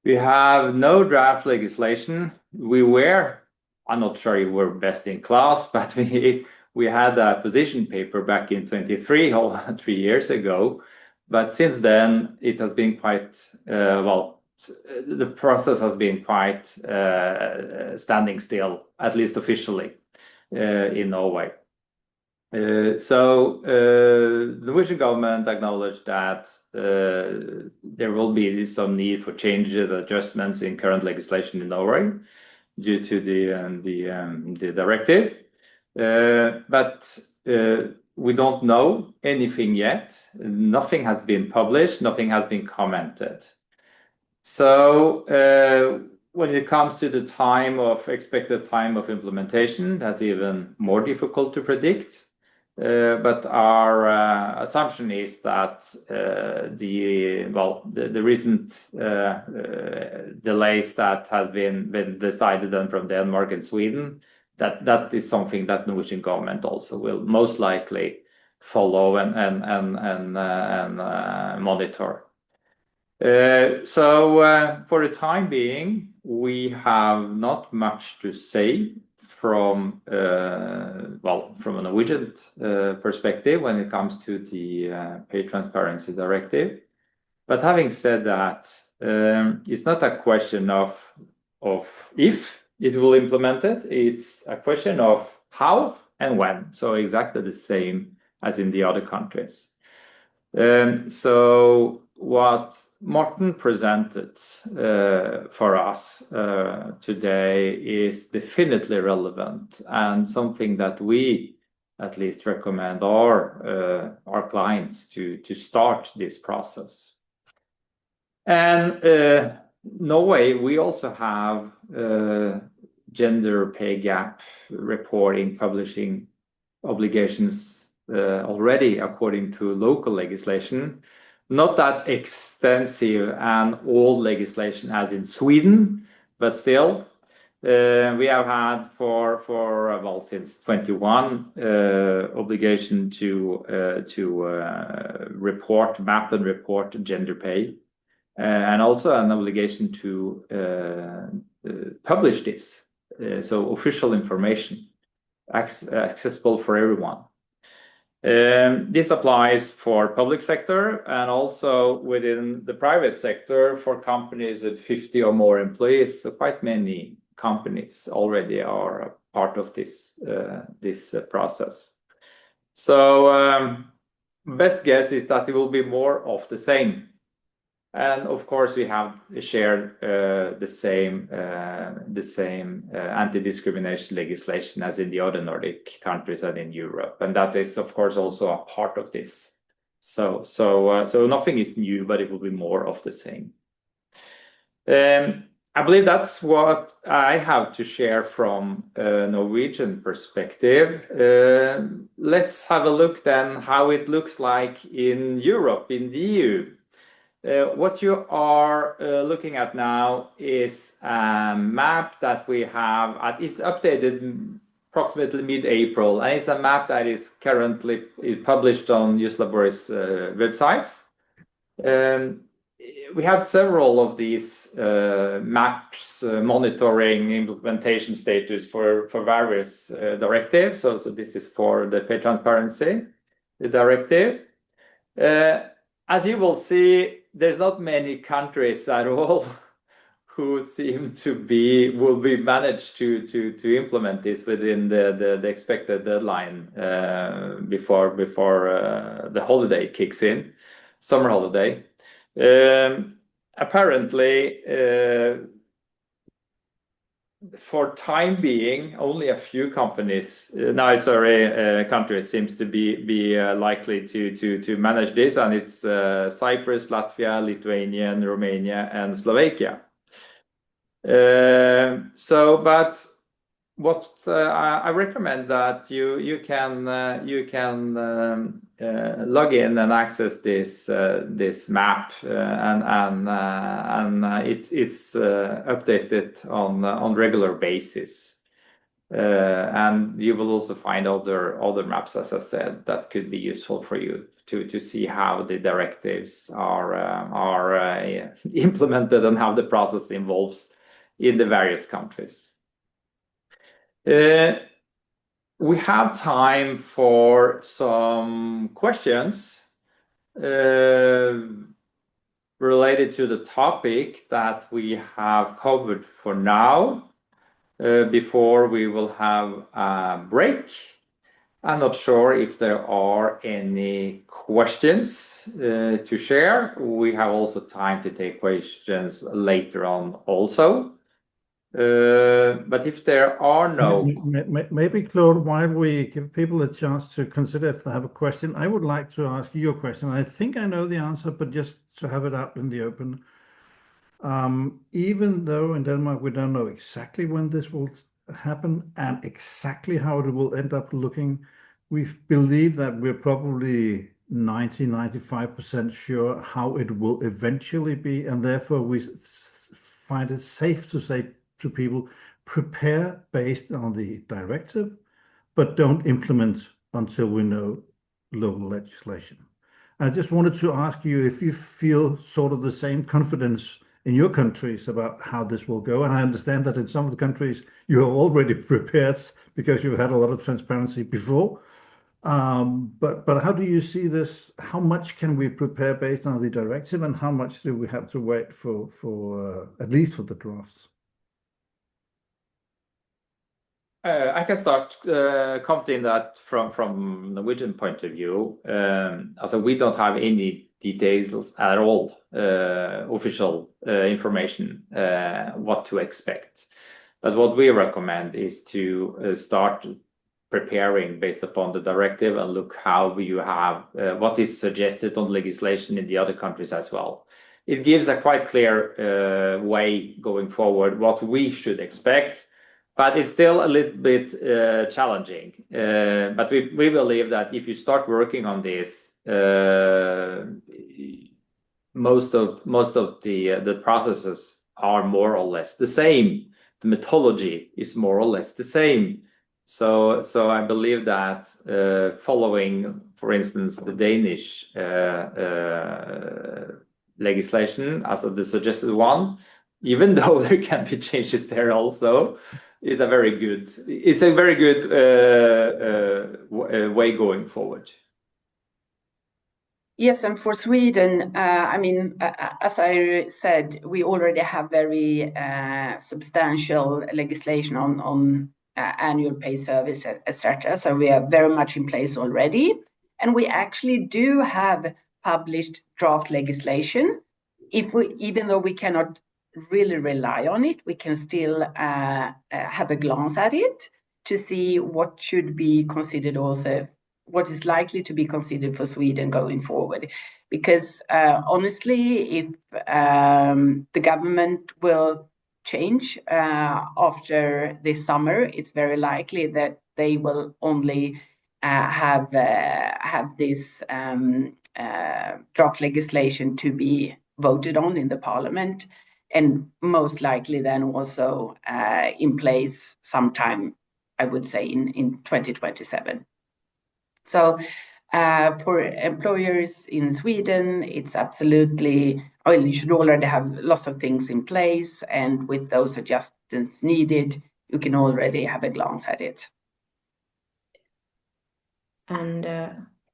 We have no draft legislation. I'm not sure we were best in class, but we had a position paper back in 23, 3 years ago. But since then, it has been quite, the process has been quite standing still, at least officially, in Norway. So the Norwegian government acknowledged that there will be some need for changes, adjustments in current legislation in Norway due to the directive. But we don't know anything yet. Nothing has been published, nothing has been commented. So when it comes to the expected time of implementation, that's even more difficult to predict. But our assumption is that the recent delays that has been decided then from Denmark and Sweden, that is something that Norwegian government also will most likely follow and monitor. So for the time being, we have not much to say from a Norwegian perspective when it comes to the Pay Transparency Directive. But having said that, it's not a question of if it will implement it, it's a question of how and when. So exactly the same as in the other countries. So what Morten presented for us today is definitely relevant and something that we at least recommend our clients to start this process. And Norway, we also have gender pay gap reporting, publishing obligations already according to local legislation. Not that extensive and old legislation as in Sweden, but still, we have had well, since 21 obligation to map and report gender pay, and also an obligation to publish this, so official information accessible for everyone. This applies for public sector and also within the private sector for companies with 50 or more employees. So quite many companies already are a part of this process. So best guess is that it will be more of the same. And of course, we have shared the same anti-discrimination legislation as in the other Nordic countries and in Europe, and that is of course also a part of this. So nothing is new, but it will be more of the same. I believe that's what I have to share from a Norwegian perspective. Let's have a look then how it looks like in Europe, in the EU. What you are looking at now is a map that we have. It's updated approximately mid-April, and it's a map that is currently published on Juslabor's websites. We have several of these maps monitoring implementation status for various directives. So this is for the Pay Transparency Directive. As you will see, there's not many countries at all who seem to will be managed to implement this within the expected deadline before the holiday kicks in, summer holiday. Apparently, for time being, only a few countries seems to be likely to manage this, and it's Cyprus, Latvia, Lithuania, Romania, and Slovakia. But what I recommend that you can log in and access this map, and it's updated on regular basis, and you will also find other maps, as I said, that could be useful for you to see how the directives are implemented and how the process involves in the various countries. We have time for some questions related to the topic that we have covered for now, before we will have a break. I'm not sure if there are any questions to share. We have also time to take questions later on also. But if there are no... Maybe, Claude, while we give people a chance to consider if they have a question, I would like to ask you a question. I think I know the answer, but just to have it out in the open. Even though in Denmark we don't know exactly when this will happen and exactly how it will end up looking, we believe that we're probably 90-95% sure how it will eventually be, and therefore we find it safe to say to people, prepare based on the directive, but don't implement until we know local legislation. I just wanted to ask you if you feel sort of the same confidence in your countries about how this will go. And I understand that in some of the countries you are already prepared because you've had a lot of transparency before. But how do you see this? How much can we prepare based on the directive, and how much do we have to wait for at least for the drafts? I can start commenting that from Norwegian point of view. Also, we don't have any details at all, official information, what to expect. But what we recommend is to start preparing based upon the directive and look how you have what is suggested on legislation in the other countries as well. It gives a quite clear way going forward what we should expect. But it's still a little bit challenging. But we believe that if you start working on this, most of the processes are more or less the same. The methodology is more or less the same. So I believe that following, for instance, the Danish legislation as of the suggested one, even though there can be changes there also, it's a very good way going forward. Yes, and for Sweden, I mean, as I said, we already have very substantial legislation on annual pay service, etc. So we are very much in place already, and we actually do have published draft legislation. Even though we cannot really rely on it, we can still have a glance at it to see what should be considered also, what is likely to be considered for Sweden going forward. Because honestly, if the government will change after this summer, it's very likely that they will only have this draft legislation to be voted on in the parliament, and most likely then also in place sometime, I would say, in 2027. So for employers in Sweden, it's absolutely, well, you should already have lots of things in place, and with those adjustments needed, you can already have a glance at it. And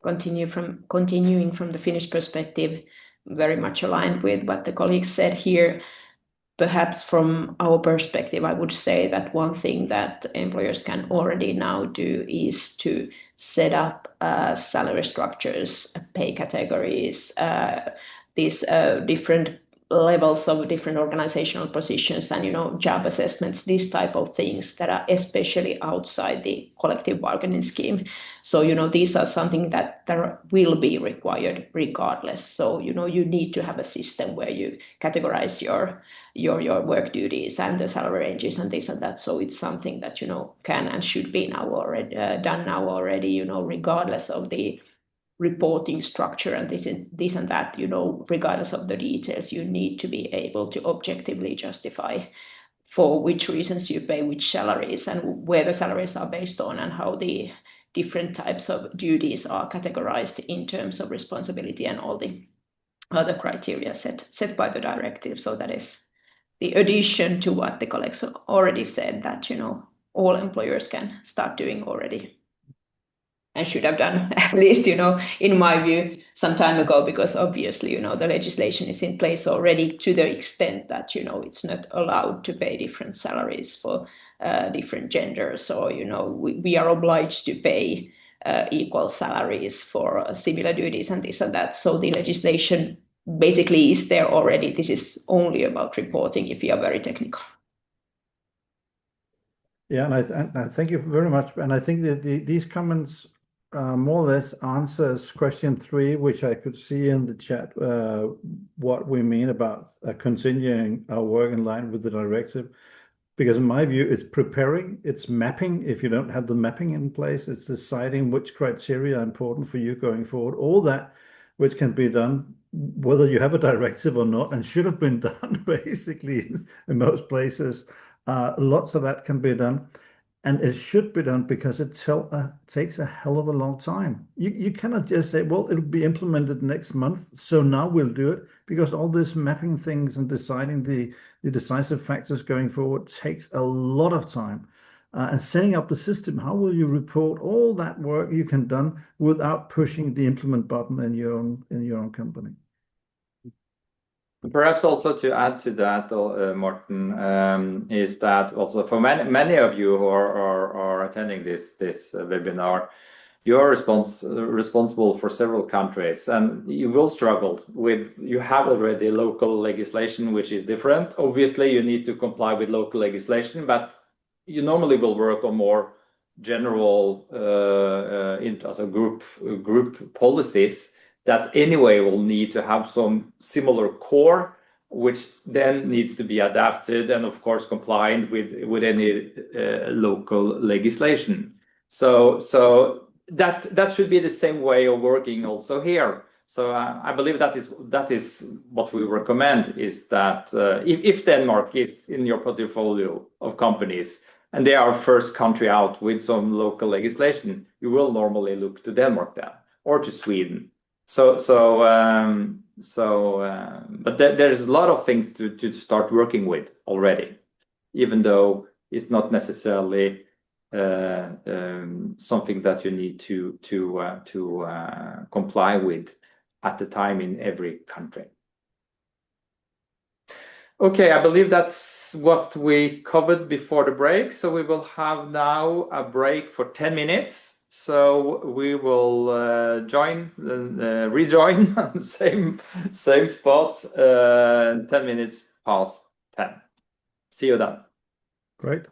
continuing from the Finnish perspective, very much aligned with what the colleagues said here. Perhaps from our perspective, I would say that one thing that employers can already now do is to set up salary structures, pay categories, these different levels of different organizational positions and, job assessments, these type of things that are especially outside the collective bargaining scheme. So, these are something that will be required regardless. So, you need to have a system where you categorize your work duties and the salary ranges and this and that. So it's something that, can and should be now already done now already, regardless of the reporting structure and this and that, regardless of the details, you need to be able to objectively justify for which reasons you pay which salaries and where the salaries are based on and how the different types of duties are categorized in terms of responsibility and all the other criteria set by the directive. So that is the addition to what the colleagues already said that, all employers can start doing already. And should have done, at least, in my view, some time ago, because obviously, the legislation is in place already to the extent that, it's not allowed to pay different salaries for different genders. So, we are obliged to pay equal salaries for similar duties and this and that. So the legislation basically is there already. This is only about reporting if you are very technical. Yeah, and I thank you very much. And I think that these comments more or less answers question 3, which I could see in the chat, what we mean about continuing our work in line with the directive. Because in my view, it's preparing, it's mapping. If you don't have the mapping in place, it's deciding which criteria are important for you going forward. All that which can be done, whether you have a directive or not, and should have been done basically in most places. Lots of that can be done. And it should be done because it takes a hell of a long time. You cannot just say, well, it'll be implemented next month, so now we'll do it, because all this mapping things and deciding the decisive factors going forward takes a lot of time. And setting up the system, how will you report all that work you can done without pushing the implement button in your own company? Perhaps also to add to that, Morten, is that also for many of you who are attending this webinar, you're responsible for several countries, and you will struggle with. You have already local legislation which is different. Obviously, you need to comply with local legislation, but you normally will work on more general as a group policies that anyway will need to have some similar core, which then needs to be adapted and of course compliant with any local legislation. So that should be the same way of working also here. So I believe that is what we recommend, is that if Denmark is in your portfolio of companies and they are first country out with some local legislation, you will normally look to Denmark then, or to Sweden. But there's a lot of things to start working with already, even though it's not necessarily something that you need to comply with at the time in every country. Okay, I believe that's what we covered before the break. So we will have now a break for 10 minutes. So we will rejoin on the same spot, 10 minutes past 10. See you then. Great.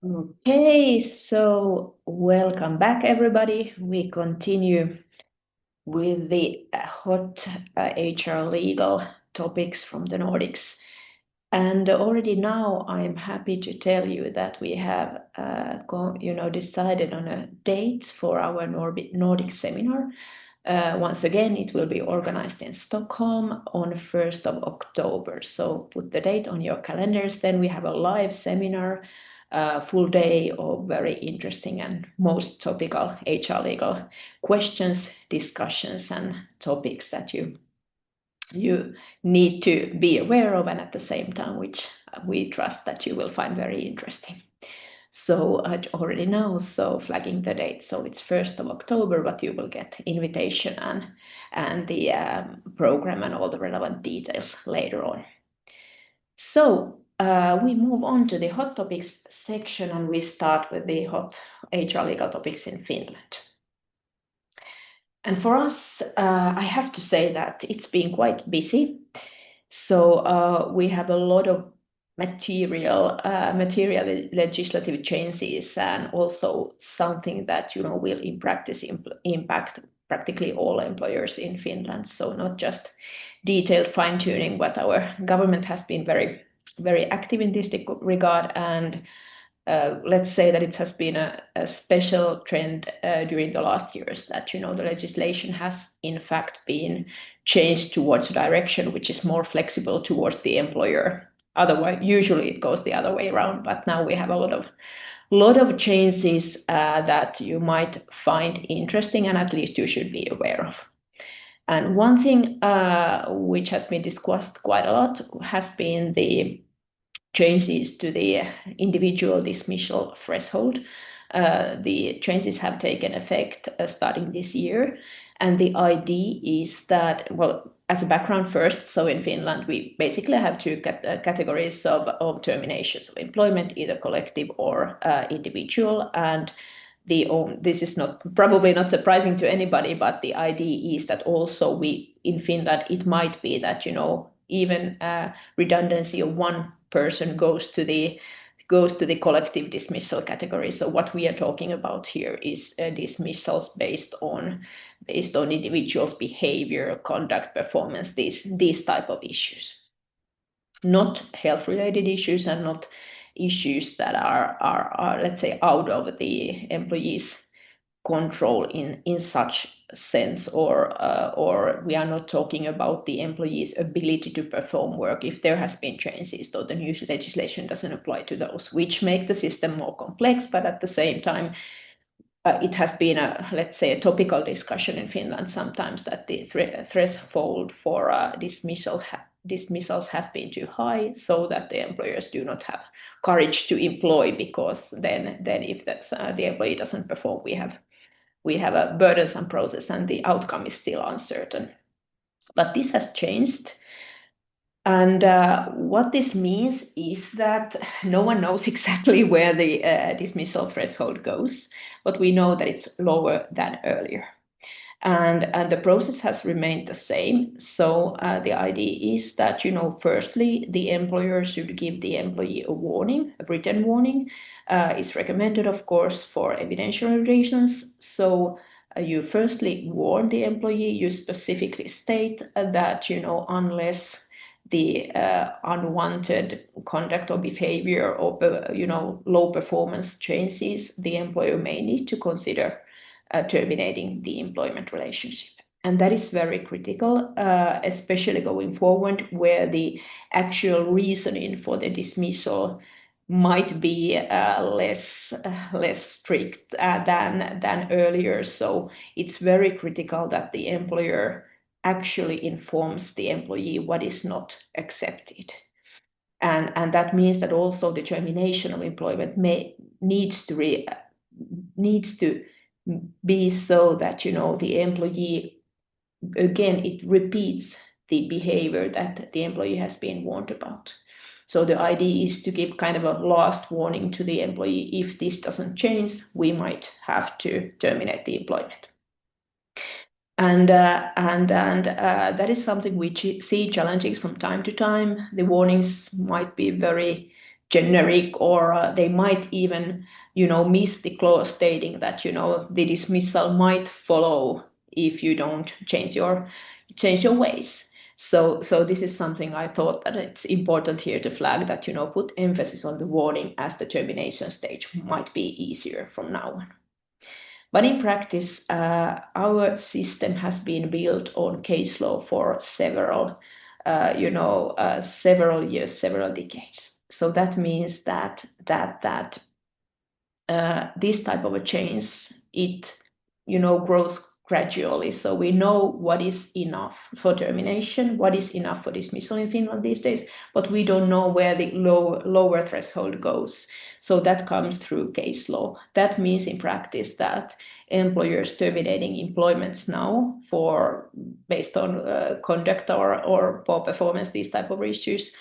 Okay, so welcome back, everybody. We continue with the hot HR legal topics from the Nordics. And already now I'm happy to tell you that we have decided on a date for our Nordic seminar. Once again, it will be organized in Stockholm on 1st of October. So put the date on your calendars. Then we have a live seminar, full day of very interesting and most topical HR legal questions, discussions, and topics that you need to be aware of, and at the same time, which we trust that you will find very interesting. So I already know, so flagging the date. So it's 1st of October, but you will get invitation and the program and all the relevant details later on. So we move on to the hot topics section, and we start with the hot HR legal topics in Finland. And for us, I have to say that it's been quite busy. So we have a lot of material legislative changes, and also something that will in practice impact practically all employers in Finland. So not just detailed fine tuning, but our government has been very, very active in this regard, and let's say that it has been a special trend during the last years that the legislation has in fact been changed towards a direction which is more flexible towards the employer. Otherwise, usually it goes the other way around, but now we have a lot of changes that you might find interesting, and at least you should be aware of. And one thing which has been discussed quite a lot has been the changes to the individual dismissal threshold. The changes have taken effect starting this year. And the idea is that, well, as a background first, so in Finland, we basically have two categories of terminations of employment, either collective or individual. And this is probably not surprising to anybody, but the idea is that also in Finland, it might be that, even redundancy of one person goes to the collective dismissal category. So what we are talking about here is dismissals based on individuals' behavior, conduct, performance, these type of issues. Not health-related issues, and not issues that are let's say out of the employee's control in such sense, or we are not talking about the employee's ability to perform work if there has been changes, so the new legislation doesn't apply to those, which make the system more complex. But at the same time, it has been let's say a topical discussion in Finland sometimes that the threshold for dismissals has been too high, so that the employers do not have courage to employ, because then if that's the employee doesn't perform, we have a burdensome process and the outcome is still uncertain. But this has changed. And what this means is that no one knows exactly where the dismissal threshold goes, but we know that it's lower than earlier. And the process has remained the same. So the idea is that, firstly, the employer should give the employee a warning, a written warning. Is recommended, of course, for evidential reasons. So you firstly warn the employee, you specifically state that, unless the unwanted conduct or behavior or, low performance changes, the employer may need to consider terminating the employment relationship. And that is very critical, especially going forward, where the actual reasoning for the dismissal might be less strict than earlier. So it's very critical that the employer actually informs the employee what is not accepted. And that means that also the termination of employment needs to be so that, the employee, again, it repeats the behavior that the employee has been warned about. So the idea is to give kind of a last warning to the employee. If this doesn't change, we might have to terminate the employment. And that is something we see challenges from time to time. The warnings might be very generic, or they might even, miss the clause stating that, the dismissal might follow if you don't change your ways. So this is something I thought that it's important here to flag that, put emphasis on the warning, as the termination stage might be easier from now on. But in practice, our system has been built on case law for several years, several decades. So that means that this type of a change, it grows gradually. So we know what is enough for termination, what is enough for dismissal in Finland these days, but we don't know where the lower threshold goes. So that comes through case law. That means in practice that employers terminating employments now based on conduct or poor performance, these type of issues,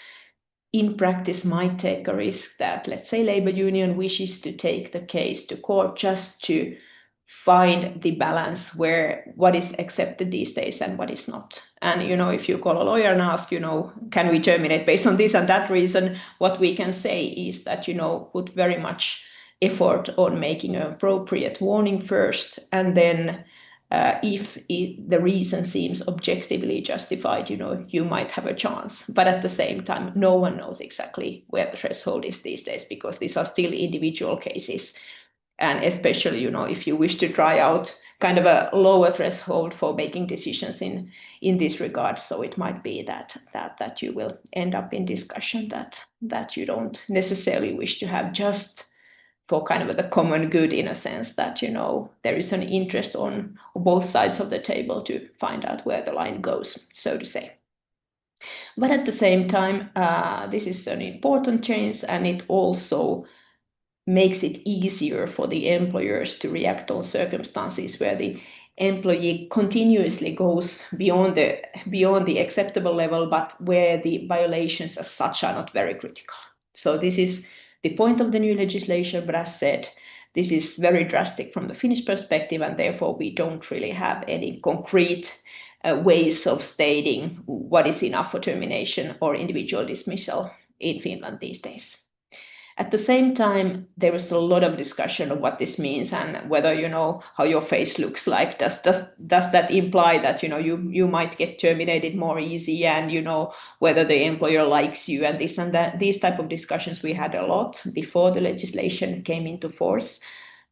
in practice might take a risk that, let's say, labor union wishes to take the case to court just to find the balance where what is accepted these days and what is not. And, if you call a lawyer and ask, can we terminate based on this and that reason, what we can say is that, put very much effort on making an appropriate warning first, and then if the reason seems objectively justified, you might have a chance. But at the same time, no one knows exactly where the threshold is these days, because these are still individual cases. And especially, if you wish to try out kind of a lower threshold for making decisions in this regard, so it might be that you will end up in discussion that you don't necessarily wish to have, just for kind of the common good, in a sense that, there is an interest on both sides of the table to find out where the line goes, so to say. But at the same time, this is an important change, and it also makes it easier for the employers to react on circumstances where the employee continuously goes beyond the acceptable level, but where the violations as such are not very critical. So this is the point of the new legislation, but as said, this is very drastic from the Finnish perspective, and therefore we don't really have any concrete ways of stating what is enough for termination or individual dismissal in Finland these days. At the same time, there is a lot of discussion of what this means and whether, how your face looks like. Does that imply that, you might get terminated more easy, and, whether the employer likes you and this and that. These type of discussions we had a lot before the legislation came into force.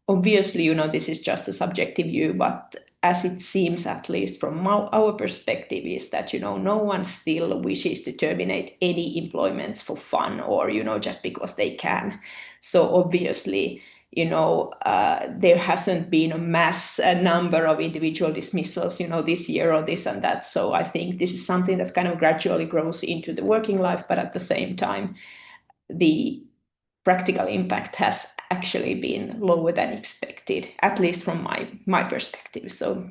Obviously, this is just a subjective view, but as it seems, at least from our perspective, is that, no one still wishes to terminate any employments for fun or, just because they can. So obviously, there hasn't been a mass number of individual dismissals, this year or this and that. So I think this is something that kind of gradually grows into the working life, but at the same time, the practical impact has actually been lower than expected, at least from my perspective. So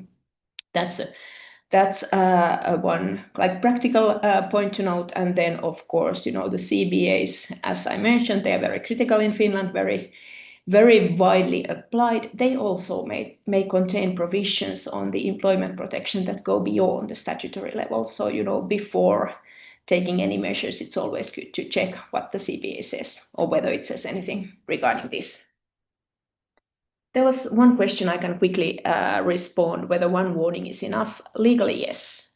that's one practical point to note. And then, of course, the CBAs, as I mentioned, they are very critical in Finland, very, very widely applied. They also may contain provisions on the employment protection that go beyond the statutory level. So, before taking any measures, it's always good to check what the CBA says, or whether it says anything regarding this. There was one question I can quickly respond, whether one warning is enough. Legally, yes.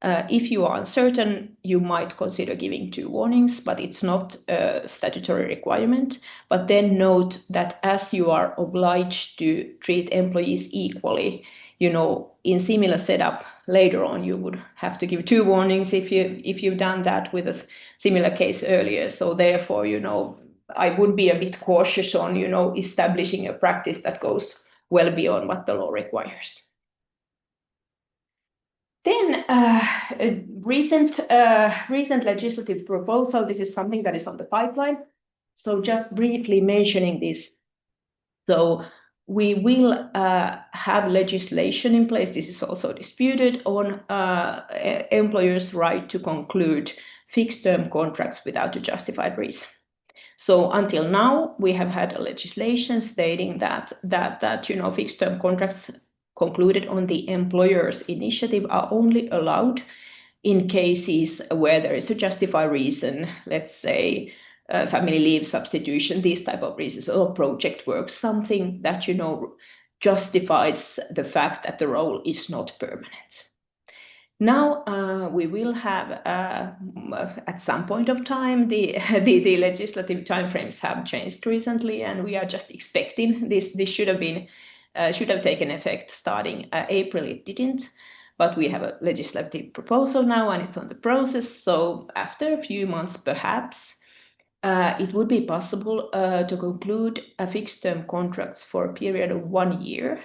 If you are uncertain, you might consider giving 2 warnings, but it's not a statutory requirement. But then note that as you are obliged to treat employees equally, in similar setup later on, you would have to give 2 warnings if you've done that with a similar case earlier. So therefore, I would be a bit cautious on, establishing a practice that goes well beyond what the law requires. Then a recent legislative proposal. This is something that is on the pipeline. So just briefly mentioning this. So we will have legislation in place. This is also disputed on employers' right to conclude fixed-term contracts without a justified reason. So until now, we have had a legislation stating that fixed-term contracts concluded on the employer's initiative are only allowed in cases where there is a justified reason, let's say family leave substitution, these type of reasons, or project work, something that, justifies the fact that the role is not permanent. Now we will have, at some point of time, the legislative timeframes have changed recently, and we are just expecting this. This should have taken effect starting April. It didn't, but we have a legislative proposal now, and it's on the process. So after a few months, perhaps, it would be possible to conclude a fixed-term contracts for a period of 1 year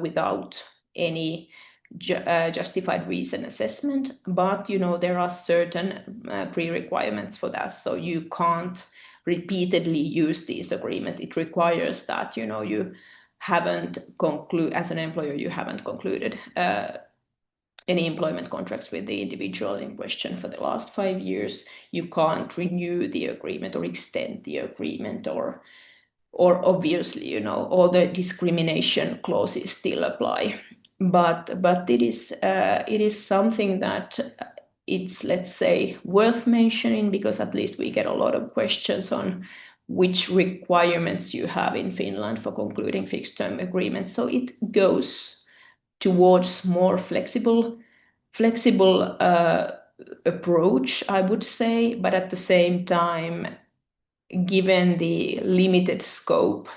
without any justified reason assessment. But there are certain pre-requirements for that, so you can't repeatedly use this agreement. It requires that you haven't as an employer, you haven't concluded any employment contracts with the individual in question for the last 5 years. You can't renew the agreement or extend the agreement, or obviously, all the discrimination clauses still apply. But it is something that it's, let's say, worth mentioning, because at least we get a lot of questions on which requirements you have in Finland for concluding fixed-term agreements. So it goes towards more flexible approach, I would say, but at the same time, given the limited scope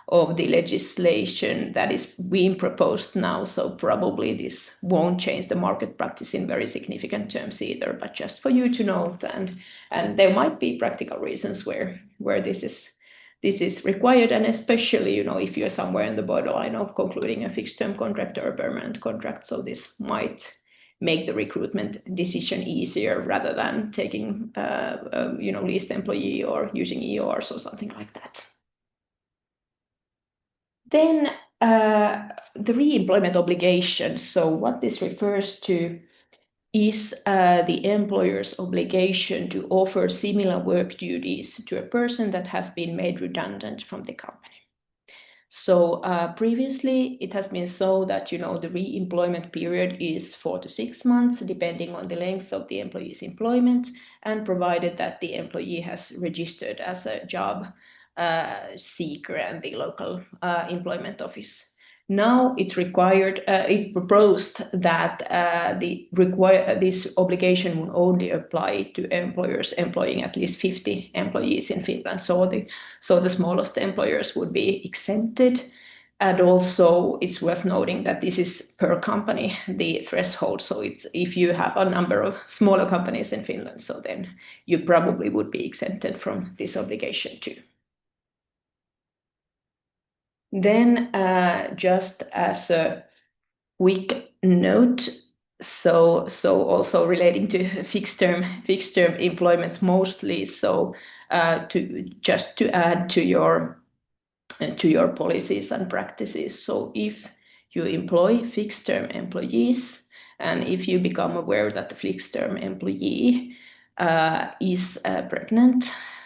of the legislation that is being proposed now, so probably this won't change the market practice in very significant terms either, but just for you to note, and there might be practical reasons where this is required, and especially if you're somewhere in the borderline of concluding a fixed-term contract or a permanent contract, so this might make the recruitment decision easier rather than taking leased employee or using EORs or something like that. Then the re-employment obligation. So what this refers to is the employer's obligation to offer similar work duties to a person that has been made redundant from the company. So previously, it has been so that the re-employment period is 4 to 6 months, depending on the length of the employee's employment, and provided that the employee has registered as a job seeker and the local employment office. Now it's required. It's proposed that this obligation will only apply to employers employing at least 50 employees in Finland. So the smallest employers would be exempted. And also, it's worth noting that this is per company, the threshold. So if you have a number of smaller companies in Finland, so then you probably would be exempted from this obligation too. Then just as a quick note, so also relating to fixed term employments mostly, so to add to your policies and practices. So if you employ fixed term employees, and if you become aware that the fixed term employee is pregnant,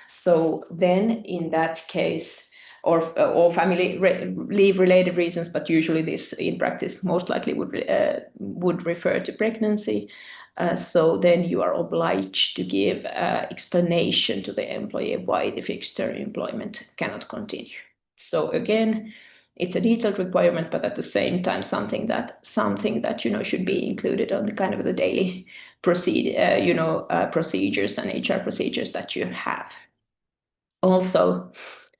so then in that case, or family leave related reasons, but usually this in practice most likely would refer to pregnancy. So then you are obliged to give explanation to the employee why the fixed term employment cannot continue. So again, it's a detailed requirement, but at the same time something that should be included on the kind of the daily procedures and HR procedures that you have.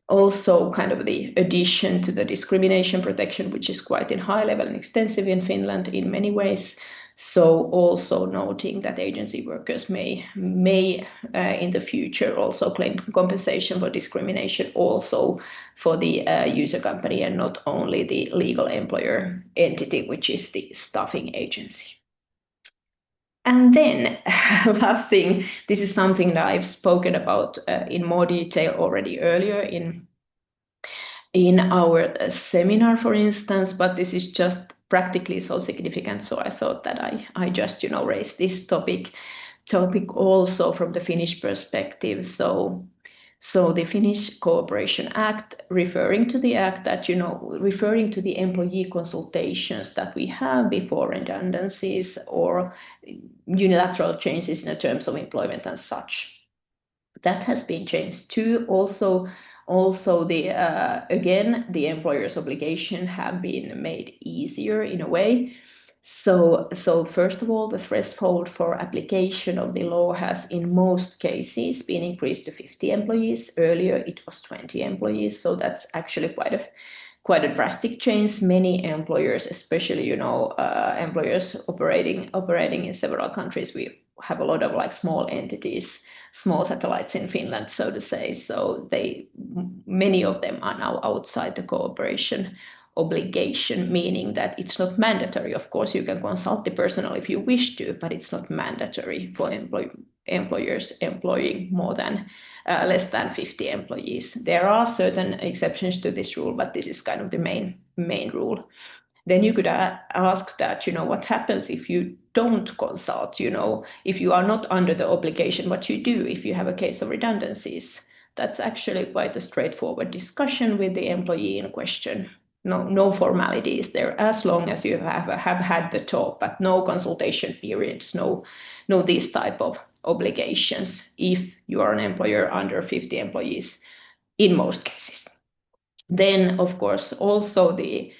Also kind of the addition to the discrimination protection, which is quite in high level and extensive in Finland in many ways. So also noting that agency workers may in the future also claim compensation for discrimination also for the user company and not only the legal employer entity, which is the staffing agency. And then last thing, this is something that I've spoken about in more detail already earlier in our seminar, for instance, but this is just practically so significant. So I thought that I just, raise this topic also from the Finnish perspective. So the Finnish Cooperation Act, referring to the act that, referring to the employee consultations that we have before redundancies or unilateral changes in the terms of employment and such. That has been changed too. Also the again, the employer's obligation have been made easier in a way. So first of all, the threshold for application of the law has in most cases been increased to 50 employees. Earlier it was 20 employees, so that's actually quite a drastic change. Many employers, especially employers operating in several countries, we have a lot of like small entities, small satellites in Finland, so to say. So many of them are now outside the cooperation obligation, meaning that it's not mandatory. Of course, you can consult the personnel if you wish to, but it's not mandatory for employers employing more than less than 50 employees. There are certain exceptions to this rule, but this is kind of the main rule. Then you could ask that, what happens if you don't consult, if you are not under the obligation, what you do if you have a case of redundancies. That's actually quite a straightforward discussion with the employee in question. No formalities there, as long as you have had the talk, but no consultation periods, no these type of obligations if you are an employer under 50 employees in most cases. Then, of course, also the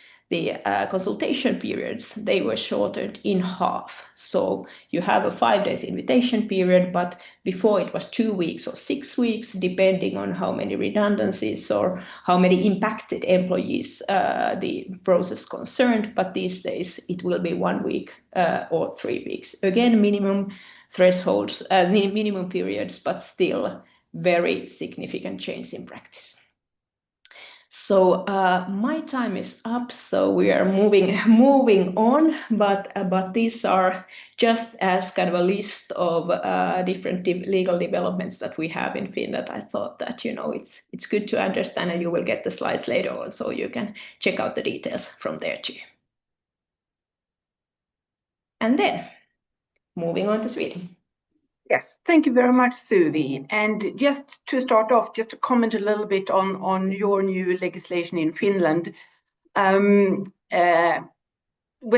consultation periods, they were shortened in half. So you have a 5 days invitation period, but before it was 2 weeks or 6 weeks, depending on how many redundancies or how many impacted employees the process concerned. But these days it will be 1 week or 3 weeks. Again, minimum thresholds, minimum periods, but still very significant change in practice. So my time is up, so we are moving on, but these are just as kind of a list of different legal developments that we have in Finland. I thought that it's good to understand, and you will get the slides later on, so you can check out the details from there too. And then moving on to Sweden. Yes, thank you very much, Suvi. And just to start off, just to comment a little bit on your new legislation in Finland. When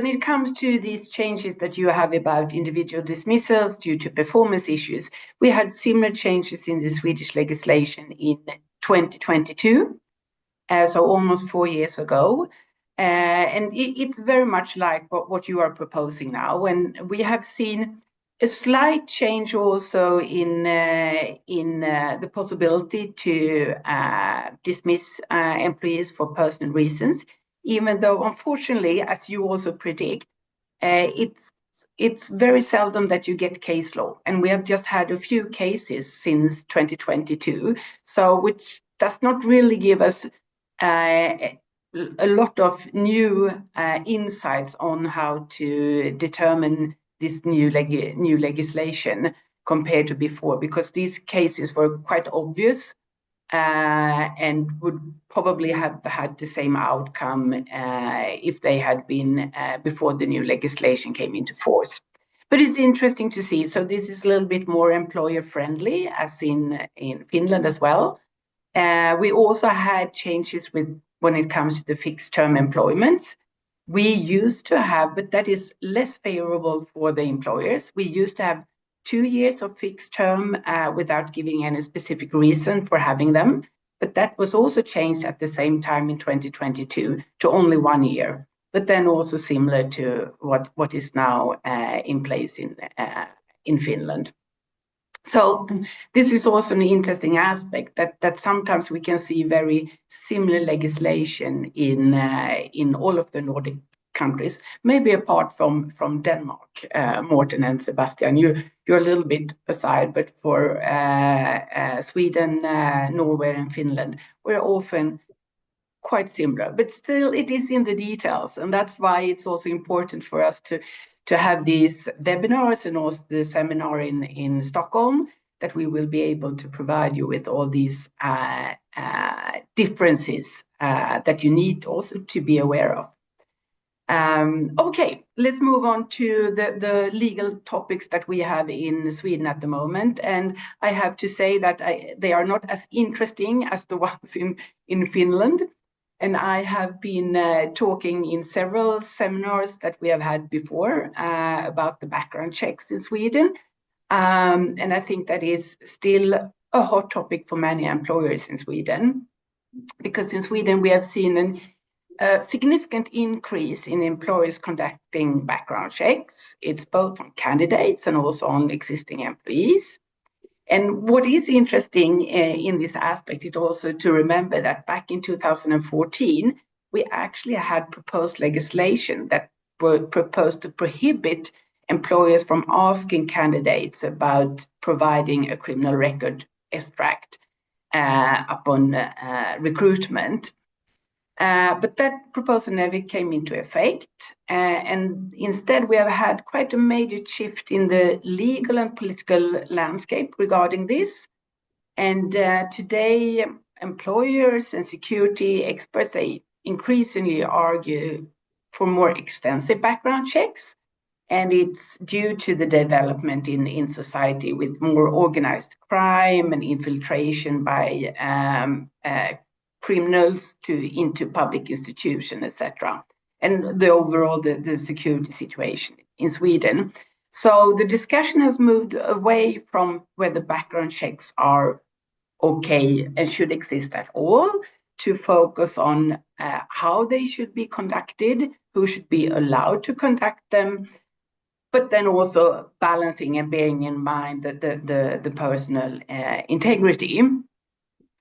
it comes to these changes that you have about individual dismissals due to performance issues, we had similar changes in the Swedish legislation in 2022, so almost 4 years ago. And it's very much like what you are proposing now. And we have seen a slight change also in the possibility to dismiss employees for personal reasons, even though, unfortunately, as you also predict, it's very seldom that you get case law. And we have just had a few cases since 2022, so which does not really give us a lot of new insights on how to determine this new legislation compared to before, because these cases were quite obvious and would probably have had the same outcome if they had been before the new legislation came into force. But it's interesting to see. So this is a little bit more employer friendly, as in Finland as well. We also had changes when it comes to the fixed term employments. We used to have, but that is less favorable for the employers. We used to have 2 years of fixed term without giving any specific reason for having them. But that was also changed at the same time in 2022 to only 1 year. But then also similar to what is now in place in Finland. So this is also an interesting aspect that sometimes we can see very similar legislation in all of the Nordic countries, maybe apart from Denmark. Morten and Sebastian, you're a little bit aside, but for Sweden, Norway and Finland, we're often quite similar, but still it is in the details, and that's why it's also important for us to have these webinars and also the seminar in Stockholm, that we will be able to provide you with all these differences that you need also to be aware of. Okay, let's move on to the legal topics that we have in Sweden at the moment. And I have to say that they are not as interesting as the ones in Finland. And I have been talking in several seminars that we have had before about the background checks in Sweden. And I think that is still a hot topic for many employers in Sweden, because in Sweden we have seen a significant increase in employers conducting background checks. It's both on candidates and also on existing employees. And what is interesting in this aspect is also to remember that back in 2014, we actually had proposed legislation that were proposed to prohibit employers from asking candidates about providing a criminal record extract upon recruitment. But that proposal never came into effect. And instead, we have had quite a major shift in the legal and political landscape regarding this. And today, employers and security experts, they increasingly argue for more extensive background checks. And it's due to the development in society with more organized crime and infiltration by criminals into public institutions, etc., and the overall the security situation in Sweden. So the discussion has moved away from whether background checks are okay and should exist at all, to focus on how they should be conducted, who should be allowed to conduct them, but then also balancing and bearing in mind the personal integrity.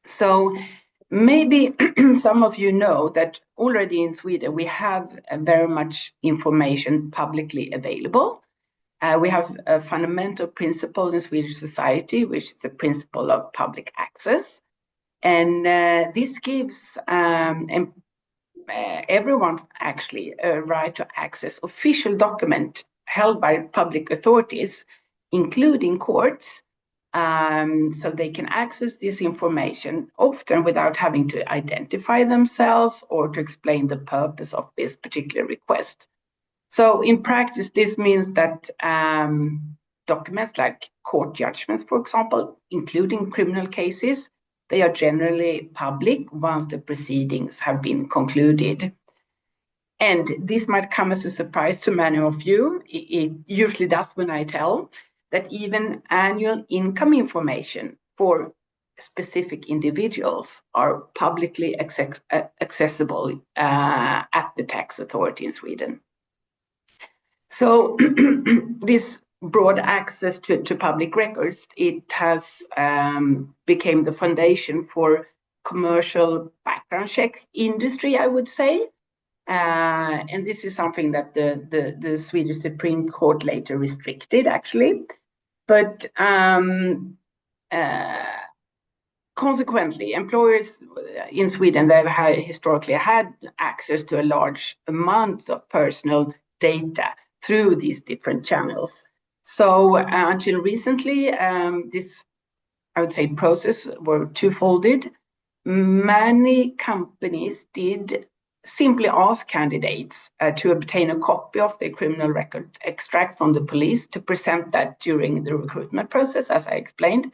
So maybe some of you know that already in Sweden we have very much information publicly available. We have a fundamental principle in Swedish society, which is the principle of public access. And this gives everyone actually a right to access official document held by public authorities, including courts. So they can access this information often without having to identify themselves or to explain the purpose of this particular request. So in practice, this means that documents like court judgments, for example, including criminal cases, they are generally public once the proceedings have been concluded. And this might come as a surprise to many of you. It usually does when I tell that even annual income information for specific individuals are publicly accessible at the tax authority in Sweden. So this broad access to public records, it has become the foundation for commercial background check industry, I would say. And this is something that the Swedish Supreme Court later restricted, actually. But consequently, employers in Sweden, they've historically had access to a large amount of personal data through these different channels. So until recently, this, I would say, process were twofolded. Many companies did simply ask candidates to obtain a copy of their criminal record extract from the police to present that during the recruitment process, as I explained.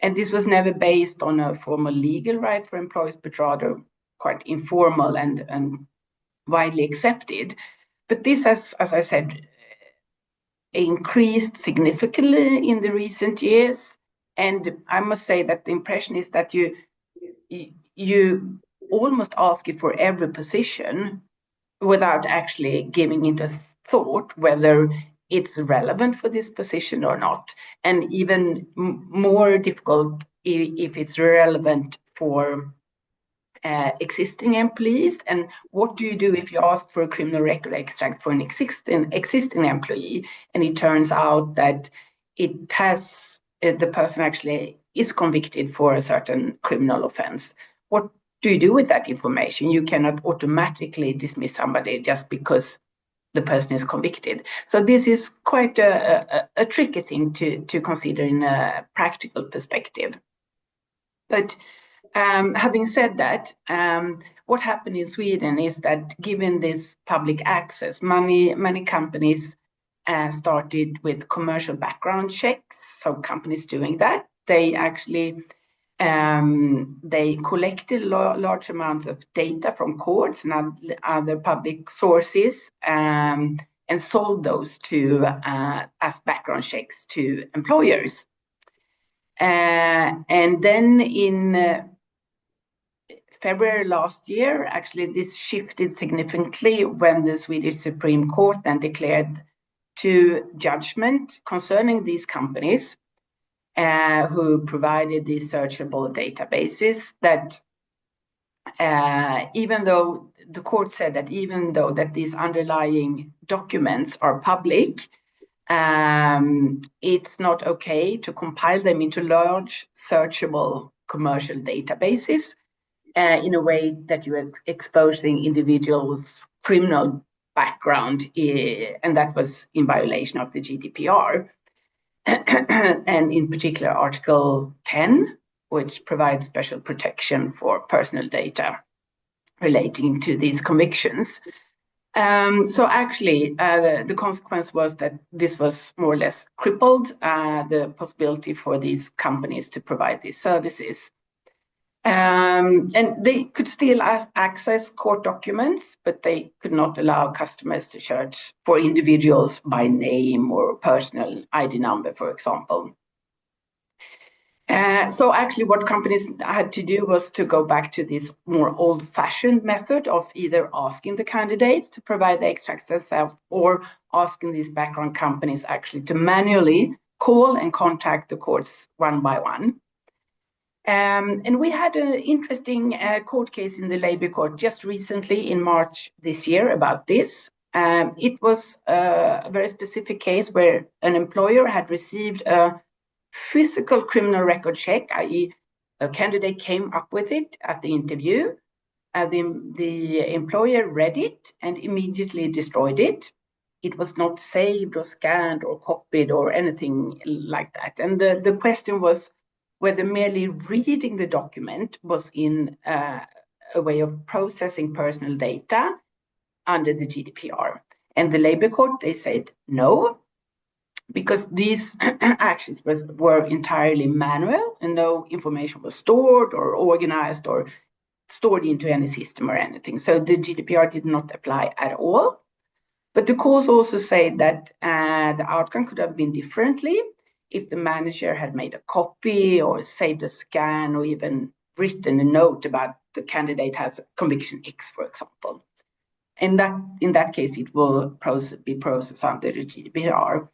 And this was never based on a formal legal right for employees, but rather quite informal and widely accepted. But this has, as I said, increased significantly in the recent years. And I must say that the impression is that you almost ask it for every position without actually giving it a thought whether it's relevant for this position or not. And even more difficult if it's relevant for existing employees. And what do you do if you ask for a criminal record extract for an existing employee and it turns out that it has the person actually is convicted for a certain criminal offense? What do you do with that information? You cannot automatically dismiss somebody just because the person is convicted. So this is quite a tricky thing to consider in a practical perspective. But having said that, what happened in Sweden is that given this public access, many companies started with commercial background checks. So companies doing that, they actually they collected large amounts of data from courts and other public sources and sold those to as background checks to employers. And then in February last year, actually this shifted significantly when the Swedish Supreme Court then declared to judgment concerning these companies who provided these searchable databases, that even though the court said that even though that these underlying documents are public, it's not okay to compile them into large searchable commercial databases in a way that you're exposing individuals' criminal background, and that was in violation of the GDPR. And in particular, Article 10, which provides special protection for personal data relating to these convictions. So actually, the consequence was that this was more or less crippled the possibility for these companies to provide these services. And they could still access court documents, but they could not allow customers to search for individuals by name or personal ID number, for example. So actually what companies had to do was to go back to this more old-fashioned method of either asking the candidates to provide the extracts themselves or asking these background companies actually to manually call and contact the courts one by one. And we had an interesting court case in the Labour Court just recently in March this year about this. It was a very specific case where an employer had received a physical criminal record check, i.e. a candidate came up with it at the interview. The employer read it and immediately destroyed it. It was not saved or scanned or copied or anything like that. And the question was whether merely reading the document was in a way of processing personal data under the GDPR. And the Labour Court, they said no, because these actions were entirely manual and no information was stored or organized or stored into any system or anything. So the GDPR did not apply at all. But the courts also say that the outcome could have been differently if the manager had made a copy or saved a scan or even written a note about the candidate has conviction X, for example. And that in that case, it will be processed under the GDPR.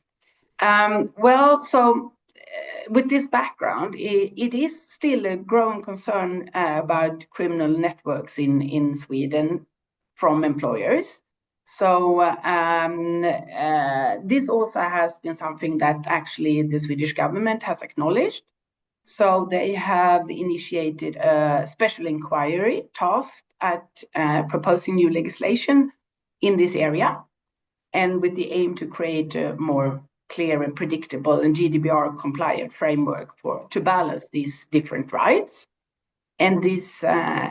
With this background, it is still a growing concern about criminal networks in Sweden from employers. So this also has been something that actually the Swedish government has acknowledged. So they have initiated a special inquiry tasked at proposing new legislation in this area, and with the aim to create a more clear and predictable and GDPR compliant framework to balance these different rights. And this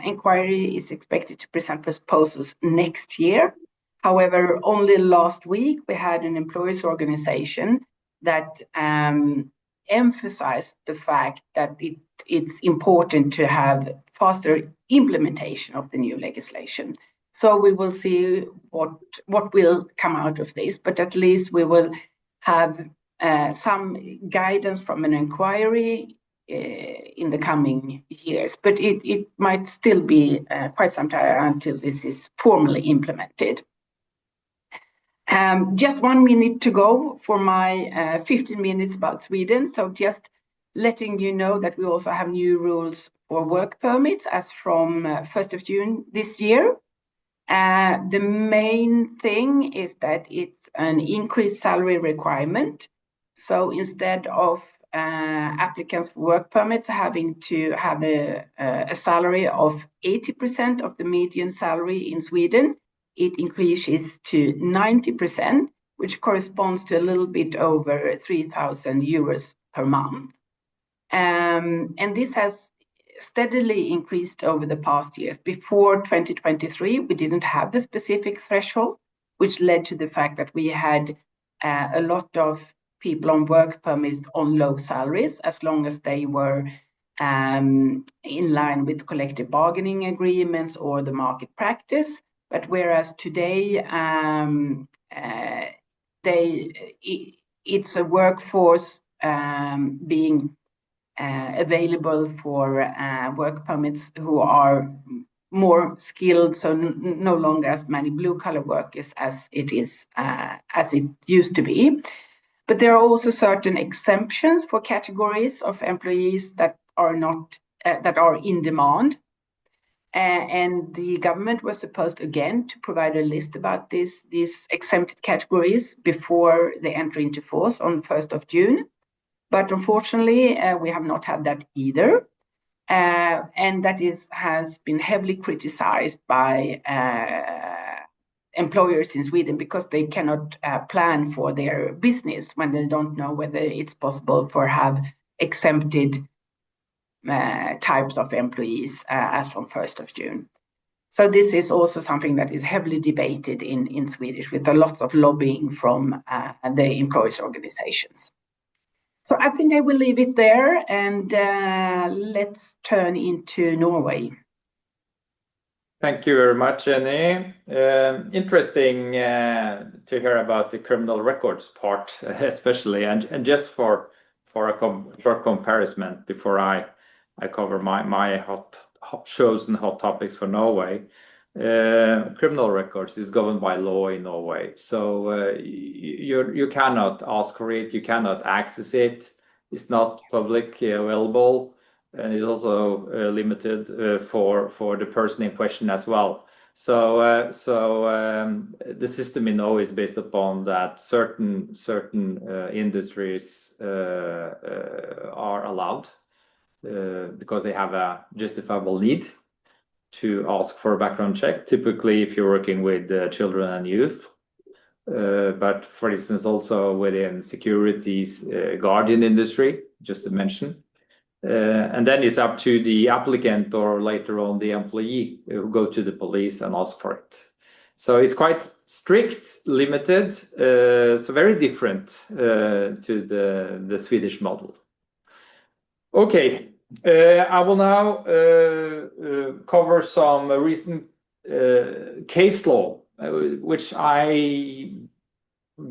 inquiry is expected to present proposals next year. However, only last week we had an employers organization that emphasized the fact that it's important to have faster implementation of the new legislation. So we will see what will come out of this, but at least we will have some guidance from an inquiry in the coming years. But it might still be quite some time until this is formally implemented. Just 1 minute to go for my 15 minutes about Sweden. So just letting you know that we also have new rules for work permits as from 1st of June this year. The main thing is that it's an increased salary requirement. So instead of applicants for work permits having to have a salary of 80% of the median salary in Sweden, it increases to 90%, which corresponds to a little bit over 3,000 euros per month. And this has steadily increased over the past years. Before 2023, we didn't have the specific threshold, which led to the fact that we had a lot of people on work permits on low salaries, as long as they were in line with collective bargaining agreements or the market practice. But whereas today it's a workforce being available for work permits who are more skilled, so no longer as many blue-collar workers as it used to be. But there are also certain exemptions for categories of employees that are in demand. And the government was supposed again to provide a list about these exempted categories before they enter into force on 1st of June. But unfortunately, we have not had that either. And that has been heavily criticized by employers in Sweden because they cannot plan for their business when they don't know whether it's possible for have exempted types of employees as from 1st of June. So this is also something that is heavily debated in Swedish with a lot of lobbying from the employers' organizations. So I think I will leave it there and let's turn into Norway. Thank you very much, Jenny. Interesting to hear about the criminal records part, especially, and just for a short comparison before I cover my hot shows and hot topics for Norway. Criminal records is governed by law in Norway, so you cannot ask for it, you cannot access it. It's not publicly available, and it's also limited for the person in question as well. So the system in Norway is based upon that certain industries are allowed because they have a justifiable need to ask for a background check, typically if you're working with children and youth. But for instance, also within securities, guardian industry, just to mention. And then it's up to the applicant or later on the employee who go to the police and ask for it. So it's quite strict, limited, so very different to the Swedish model. Okay, I will now cover some recent case law, which I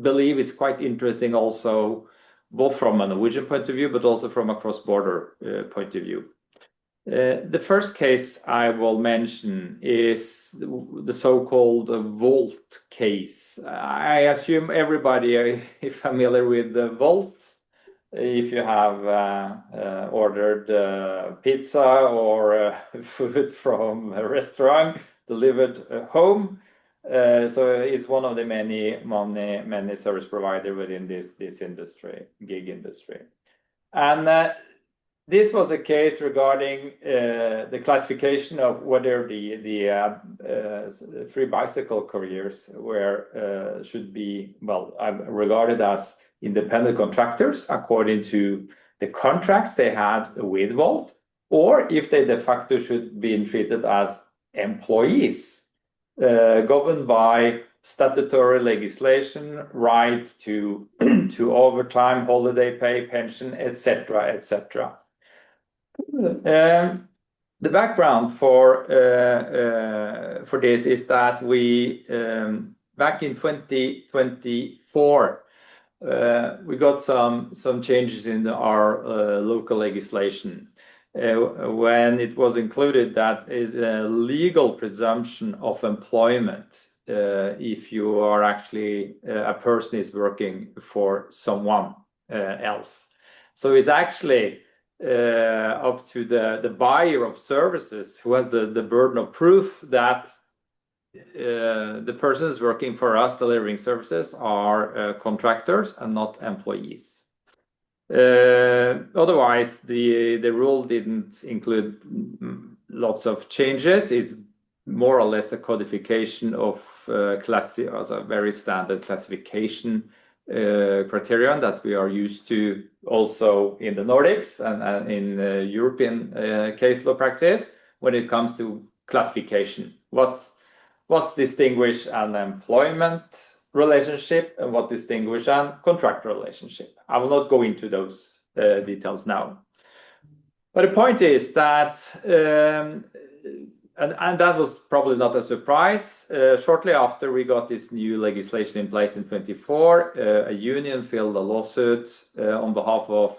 believe is quite interesting also, both from a Norwegian point of view, but also from a cross-border point of view. The first case I will mention is the so-called Volt case. I assume everybody is familiar with the Volt. If you have ordered pizza or food from a restaurant delivered home, so it's one of the many service providers within this industry, gig industry. And this was a case regarding the classification of whether the free bicycle couriers should be regarded as independent contractors according to the contracts they had with Volt, or if they de facto should be treated as employees governed by statutory legislation, right to overtime, holiday pay, pension, etc., etc. The background for this is that we back in 2024 we got some changes in our local legislation when it was included that is a legal presumption of employment if you are actually a person is working for someone else. So it's actually up to the buyer of services who has the burden of proof that the persons working for us delivering services are contractors and not employees. Otherwise, the rule didn't include lots of changes. It's more or less a codification of as a very standard classification criterion that we are used to also in the Nordics and in European case law practice when it comes to classification. What's distinguished an employment relationship and what distinguishes a contract relationship. I will not go into those details now. But the point is that and that was probably not a surprise. Shortly after we got this new legislation in place in 24, a union filed a lawsuit on behalf of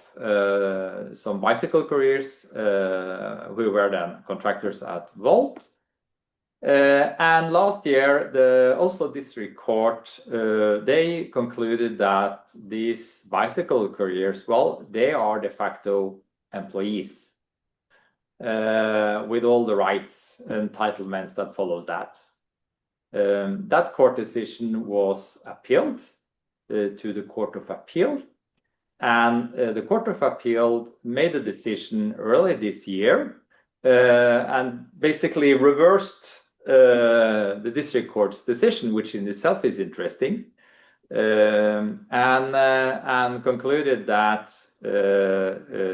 some bicycle couriers who were then contractors at Volt. And last year, the Oslo District Court, they concluded that these bicycle couriers, well, they are de facto employees with all the rights and entitlements that follows that. That court decision was appealed to the Court of Appeal, and the Court of Appeal made a decision early this year and basically reversed the district court's decision, which in itself is interesting, and concluded that the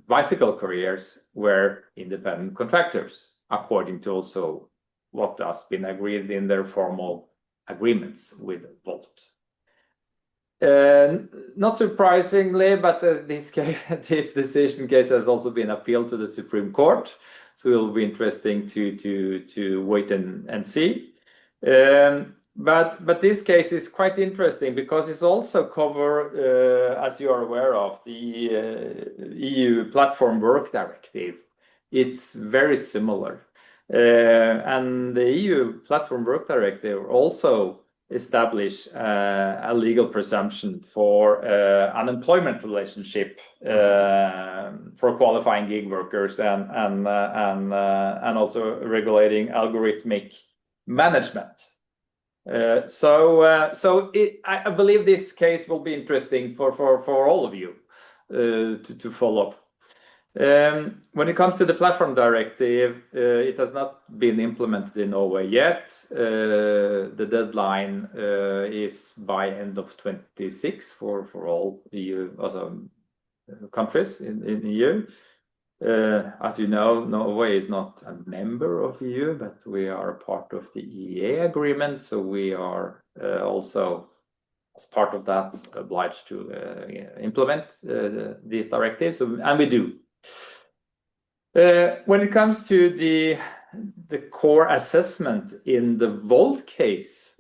bicycle couriers were independent contractors, according to also what has been agreed in their formal agreements with Volt. Not surprisingly, but this decision case has also been appealed to the Supreme Court, so it will be interesting to wait and see. But this case is quite interesting because it's also cover, as you are aware of, the EU Platform Work Directive. It's very similar, and the EU Platform Work Directive also establish a legal presumption for an employment relationship for qualifying gig workers and also regulating algorithmic management. So I believe this case will be interesting for all of you to follow. When it comes to the platform directive, it has not been implemented in Norway yet. The deadline is by end of 26 for all EU countries in EU. As you know, Norway is not a member of EU, but we are a part of the EEA agreement, so we are also, as part of that, obliged to implement these directives, and we do. When it comes to the core assessment in the Volt case,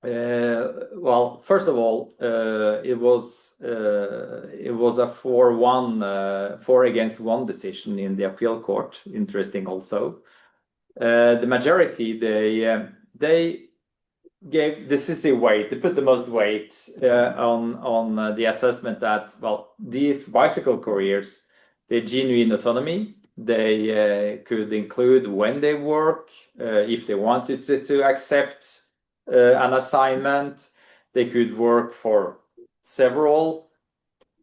well, first of all, it was a 4-1 decision in the appeal court. Interesting, also. The majority they gave decisive weight. They put the most weight on the assessment that, well, these bicycle couriers, their genuine autonomy. They could include when they work, if they wanted to accept an assignment. They could work for several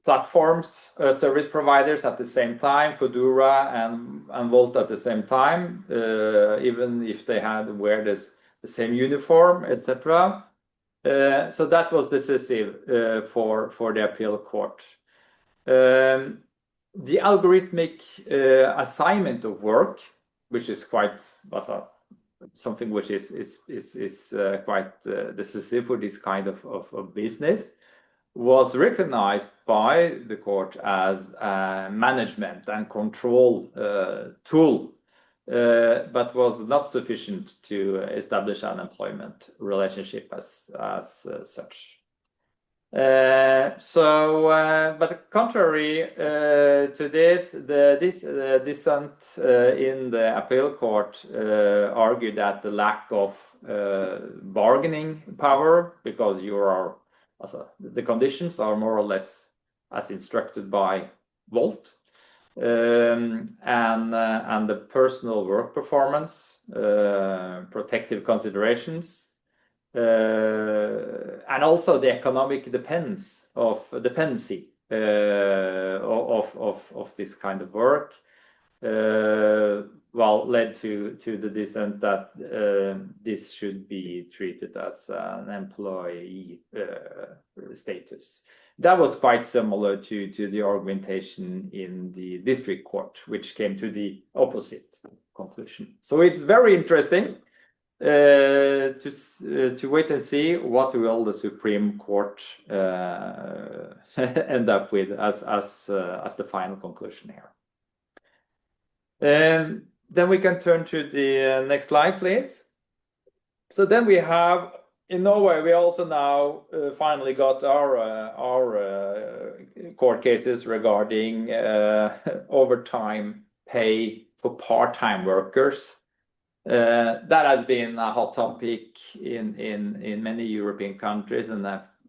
platforms, service providers at the same time, Fodora and Volt at the same time, even if they had wear the same uniform, etc. So that was decisive for the appeal court. The algorithmic assignment of work, which is quite something which is quite decisive for this kind of business, was recognized by the court as a management and control tool, but was not sufficient to establish an employment relationship as such. But contrary to this, the dissent in the appeal court argued that the lack of bargaining power, because the conditions are more or less as instructed by Volt, and the personal work performance, protective considerations, and also the economic dependency of this kind of work, led to the dissent that this should be treated as an employee status. That was quite similar to the argumentation in the district court, which came to the opposite conclusion. So it's very interesting to wait and see what will the Supreme Court end up with as the final conclusion here. Then we can turn to the next slide, please. So then we have, in Norway, we also now finally got our court cases regarding overtime pay for part-time workers. That has been a hot topic in many European countries, and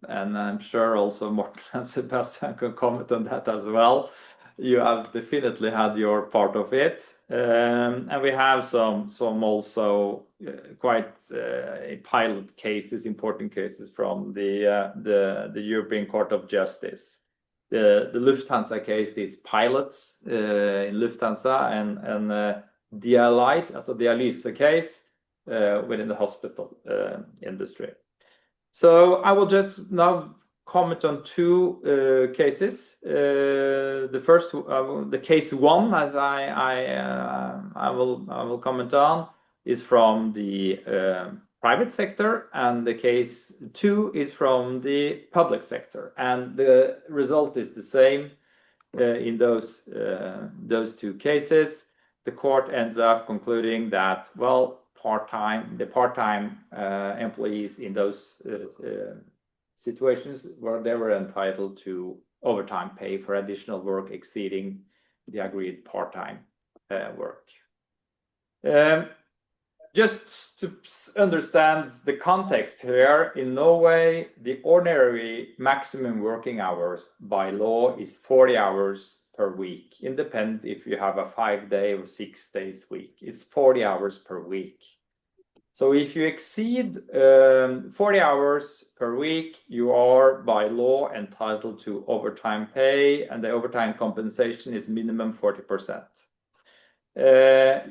I'm sure also Morten and Sebastian can comment on that as well. You have definitely had your part of it, and we have some also quite pilot cases, important cases from the European Court of Justice. The Lufthansa case, these pilots in Lufthansa, and dialysis case within the hospital industry. So I will just now comment on two cases. The first, the case one, as I will comment on, is from the private sector, and the case two is from the public sector, and the result is the same in those two cases. The court ends up concluding that, well, the part-time employees in those situations they were entitled to overtime pay for additional work exceeding the agreed part-time work. Just to understand the context here, in Norway, the ordinary maximum working hours by law is 40 hours per week, independent if you have a 5-day or 6 days week. It's 40 hours per week. So if you exceed 40 hours per week, you are by law entitled to overtime pay, and the overtime compensation is minimum 40%.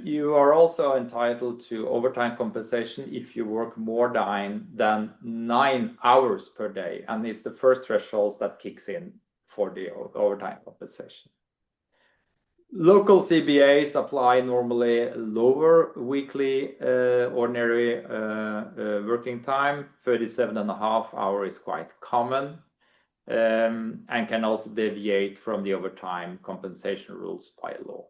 You are also entitled to overtime compensation if you work more than 9 hours per day, and it's the first threshold that kicks in for the overtime compensation. Local CBAs apply normally lower weekly ordinary working time. 37.5 hours is quite common, and can also deviate from the overtime compensation rules by law.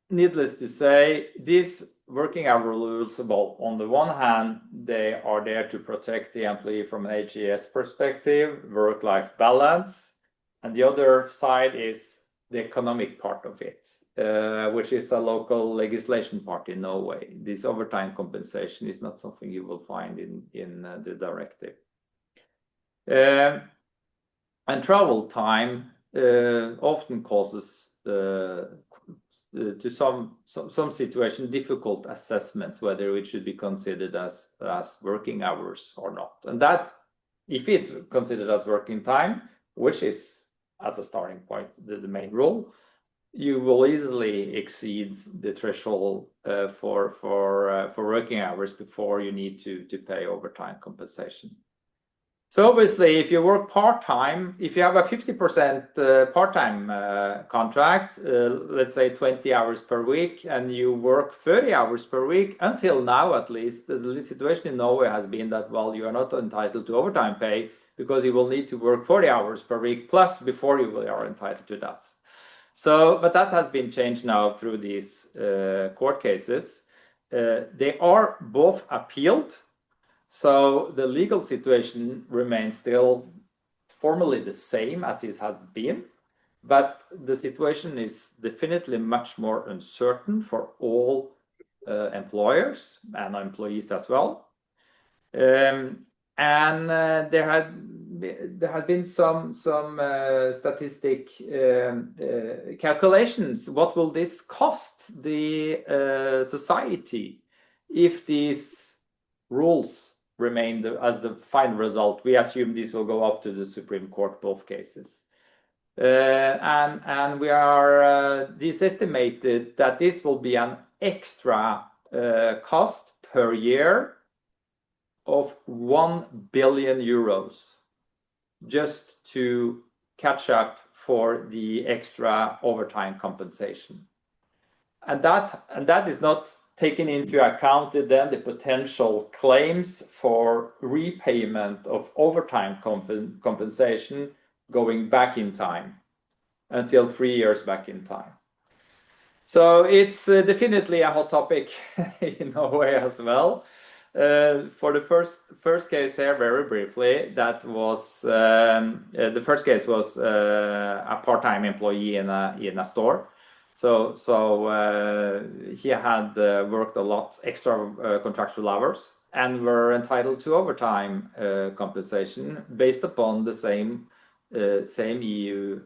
Needless to say, these working hour rules, well, on the one hand, they are there to protect the employee from an HES perspective, work-life balance, and the other side is the economic part of it, which is a local legislation part in Norway. This overtime compensation is not something you will find in the directive. And travel time often causes to some situation difficult assessments whether it should be considered as working hours or not. And that, if it's considered as working time, which is as a starting point the main rule, you will easily exceed the threshold for working hours before you need to pay overtime compensation. So obviously, if you work part-time, if you have a 50% part-time contract, let's say 20 hours per week, and you work 30 hours per week, until now at least, the situation in Norway has been that, well, you are not entitled to overtime pay because you will need to work 40 hours per week plus before you are entitled to that. So, but that has been changed now through these court cases. They are both appealed. So the legal situation remains still formally the same as it has been, but the situation is definitely much more uncertain for all employers and employees as well. And there has been some statistic calculations. What will this cost the society if these rules remain as the final result? We assume this will go up to the Supreme Court, both cases. And we are, it's estimated that this will be an extra cost per year of 1 billion euros just to catch up for the extra overtime compensation. And that is not taken into account then the potential claims for repayment of overtime compensation going back in time until 3 years back in time. So it's definitely a hot topic in Norway as well. For the first case here, very briefly, that was the first case was a part-time employee in a store. So he had worked a lot extra contractual hours and were entitled to overtime compensation based upon the same EU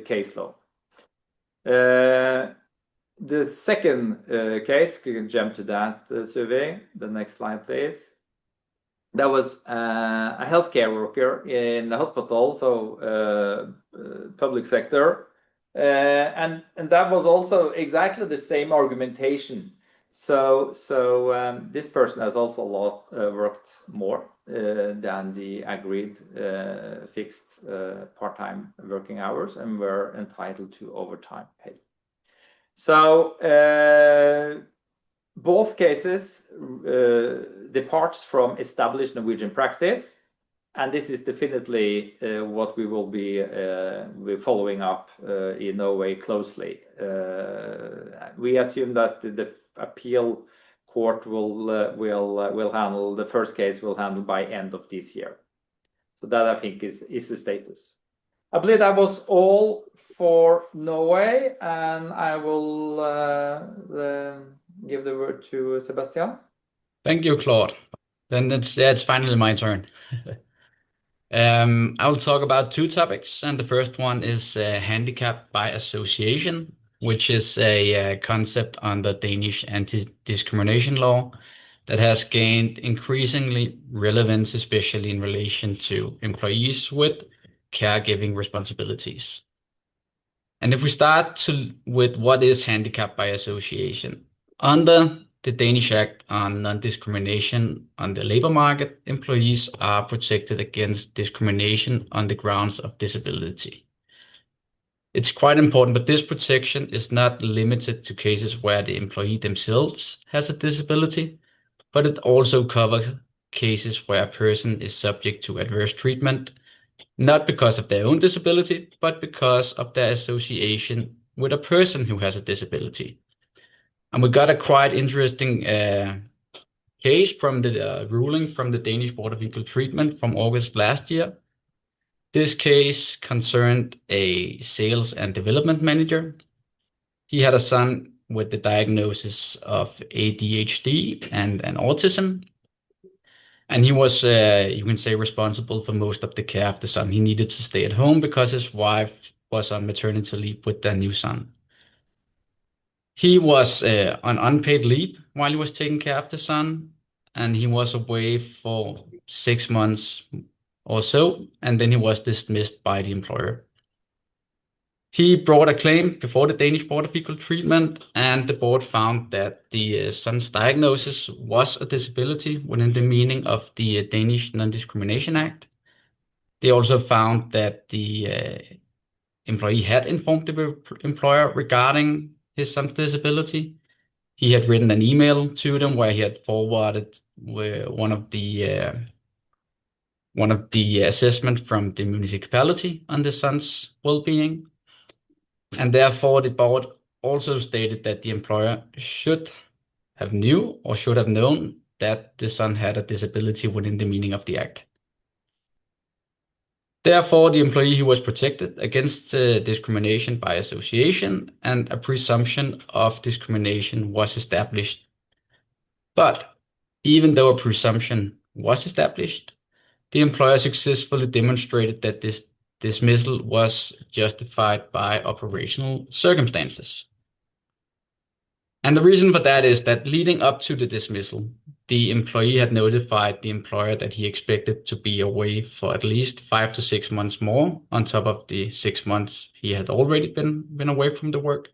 case law. The second case, you can jump to that, survey. The next slide, please. That was a healthcare worker in a hospital, so public sector, and that was also exactly the same argumentation. So this person has also worked more than the agreed fixed part-time working hours and were entitled to overtime pay. So both cases departs from established Norwegian practice, and this is definitely what we will be following up in Norway closely. We assume that the appeal court will handle the first case, will handle by end of this year. So that, I think, is the status. I believe that was all for Norway, and I will give the word to Sebastian. Thank you, Claude. Then it's finally my turn. I will talk about two topics, and the first one is handicap by association, which is a concept under Danish anti-discrimination law that has gained increasingly relevance, especially in relation to employees with caregiving responsibilities. And if we start with what is handicap by association, under the Danish Act on Non-Discrimination on the Labor Market, employees are protected against discrimination on the grounds of disability. It's quite important, but this protection is not limited to cases where the employee themselves has a disability, but it also covers cases where a person is subject to adverse treatment, not because of their own disability, but because of their association with a person who has a disability. And we got a quite interesting case from the ruling from the Danish Board of Equal Treatment from August last year. This case concerned a sales and development manager. He had a son with the diagnosis of ADHD and autism. And he was, you can say, responsible for most of the care of the son. He needed to stay at home because his wife was on maternity leave with their new son. He was on unpaid leave while he was taking care of the son, and he was away for 6 months or so, and then he was dismissed by the employer. He brought a claim before the Danish Board of Equal Treatment, and the board found that the son's diagnosis was a disability within the meaning of the Danish Non-Discrimination Act. They also found that the employee had informed the employer regarding his son's disability. He had written an email to them where he had forwarded one of the assessment from the municipality on the son's well-being. And therefore, the board also stated that the employer should have known that the son had a disability within the meaning of the act. Therefore, the employee was protected against discrimination by association, and a presumption of discrimination was established. But even though a presumption was established, the employer successfully demonstrated that this dismissal was justified by operational circumstances. And the reason for that is that leading up to the dismissal, the employee had notified the employer that he expected to be away for at least 5 to 6 months more on top of the 6 months he had already been away from the work.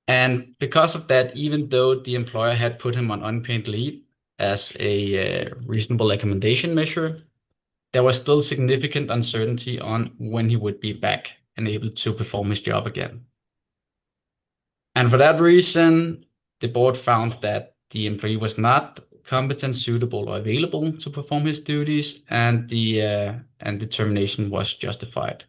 And because of that, even though the employer had put him on unpaid leave as a reasonable accommodation measure, there was still significant uncertainty on when he would be back and able to perform his job again. And for that reason, the board found that the employee was not competent, suitable, or available to perform his duties, and the termination was justified.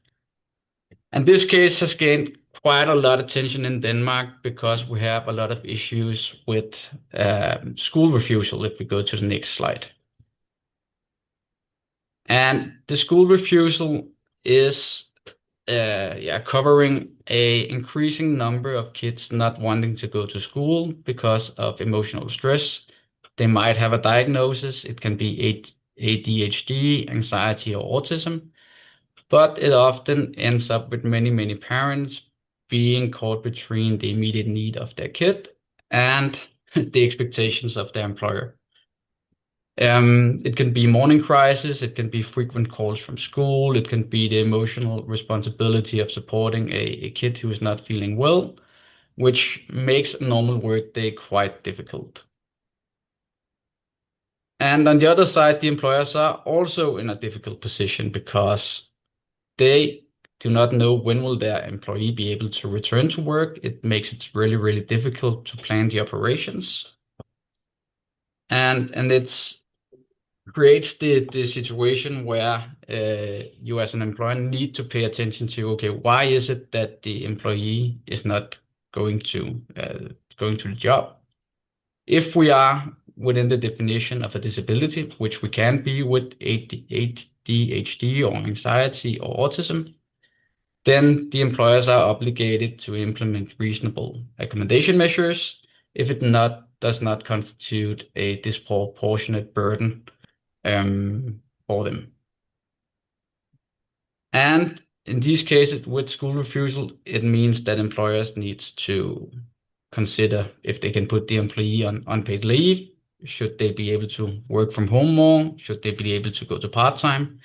And this case has gained quite a lot of attention in Denmark because we have a lot of issues with school refusal if we go to the next slide. And the school refusal is covering a increasing number of kids not wanting to go to school because of emotional stress. They might have a diagnosis. It can be ADHD, anxiety, or autism, but it often ends up with many, many parents being caught between the immediate need of their kid and the expectations of their employer. It can be morning crisis, it can be frequent calls from school, it can be the emotional responsibility of supporting a kid who is not feeling well, which makes a normal workday quite difficult. And on the other side, the employers are also in a difficult position because they do not know when will their employee be able to return to work. It makes it really, really difficult to plan the operations. And it's creates the situation where you as an employer need to pay attention to, okay, why is it that the employee is not going to the job? If we are within the definition of a disability, which we can be with ADHD or anxiety or autism, then the employers are obligated to implement reasonable accommodation measures if it does not constitute a disproportionate burden for them. And in these cases with school refusal, it means that employers need to consider if they can put the employee on unpaid leave. Should they be able to work from home more? Should they be able to go to part-time?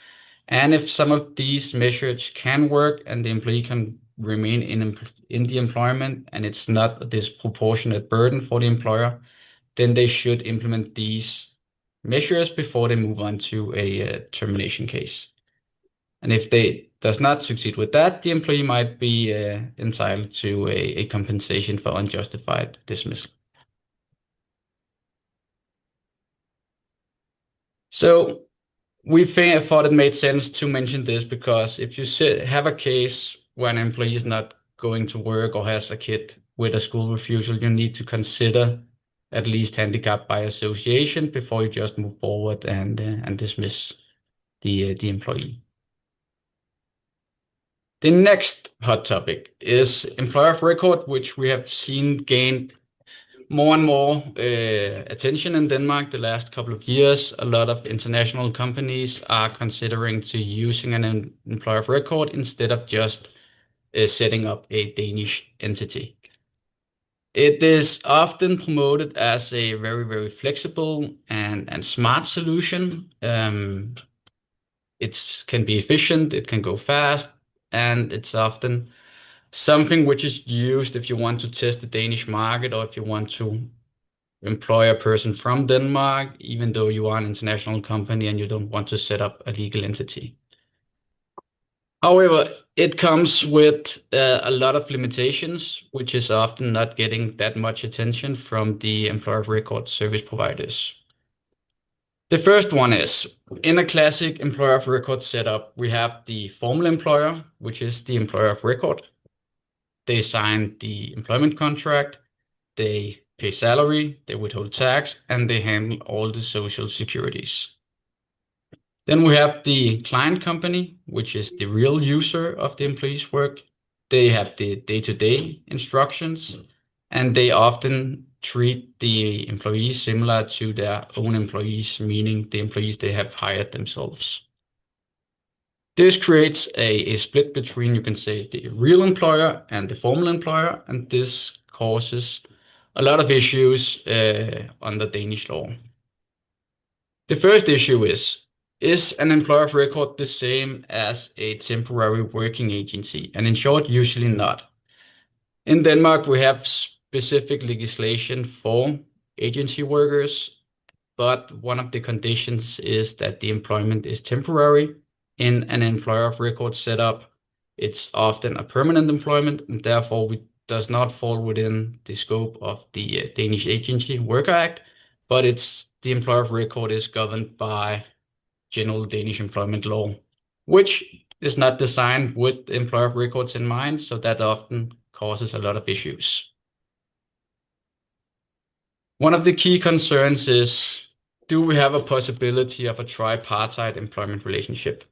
And if some of these measures can work and the employee can remain in the employment and it's not a disproportionate burden for the employer, then they should implement these measures before they move on to a termination case. And if they does not succeed with that, the employee might be entitled to a compensation for unjustified dismissal. So we thought it made sense to mention this because if you have a case where an employee is not going to work or has a kid with a school refusal, you need to consider at least handicap by association before you just move forward and dismiss the employee. The next hot topic is employer of record, which we have seen gain more and more attention in Denmark the last couple of years. A lot of international companies are considering to using an employer of record instead of just setting up a Danish entity. It is often promoted as a very, very flexible and smart solution. It can be efficient, it can go fast, and it's often something which is used if you want to test the Danish market or if you want to employ a person from Denmark, even though you are an international company and you don't want to set up a legal entity. However, it comes with a lot of limitations, which is often not getting that much attention from the employer of record service providers. The first one is, in a classic employer of record setup, we have the formal employer, which is the employer of record. They sign the employment contract, they pay salary, they withhold tax, and they handle all the social securities. Then we have the client company, which is the real user of the employee's work. They have the day-to-day instructions, and they often treat the employees similar to their own employees, meaning the employees they have hired themselves. This creates a split between, you can say, the real employer and the formal employer, and this causes a lot of issues under Danish law. The first issue is an employer of record the same as a temporary working agency? And in short, usually not. In Denmark, we have specific legislation for agency workers, but one of the conditions is that the employment is temporary. In an employer of record setup, it's often a permanent employment, and therefore it does not fall within the scope of the Danish Agency Worker Act, but the employer of record is governed by general Danish employment law, which is not designed with employer of records in mind, so that often causes a lot of issues. One of the key concerns is, do we have a possibility of a tripartite employment relationship?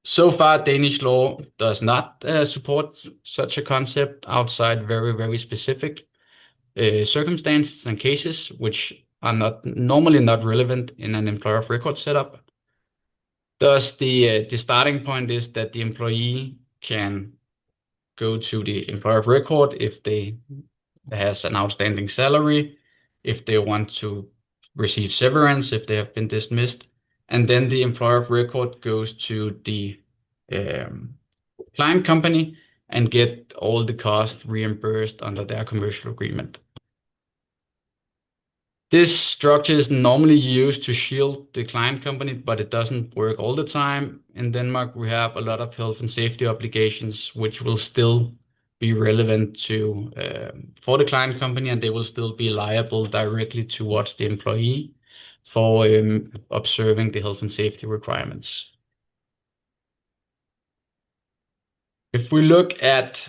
So far, Danish law does not support such a concept outside very, very specific circumstances and cases, which are normally not relevant in an employer of record setup. Thus, the starting point is that the employee can go to the employer of record if they has an outstanding salary, if they want to receive severance, if they have been dismissed, and then the employer of record goes to the client company and get all the costs reimbursed under their commercial agreement. This structure is normally used to shield the client company, but it doesn't work all the time. In Denmark, we have a lot of health and safety obligations, which will still be relevant for the client company, and they will still be liable directly towards the employee for observing the health and safety requirements. If we look at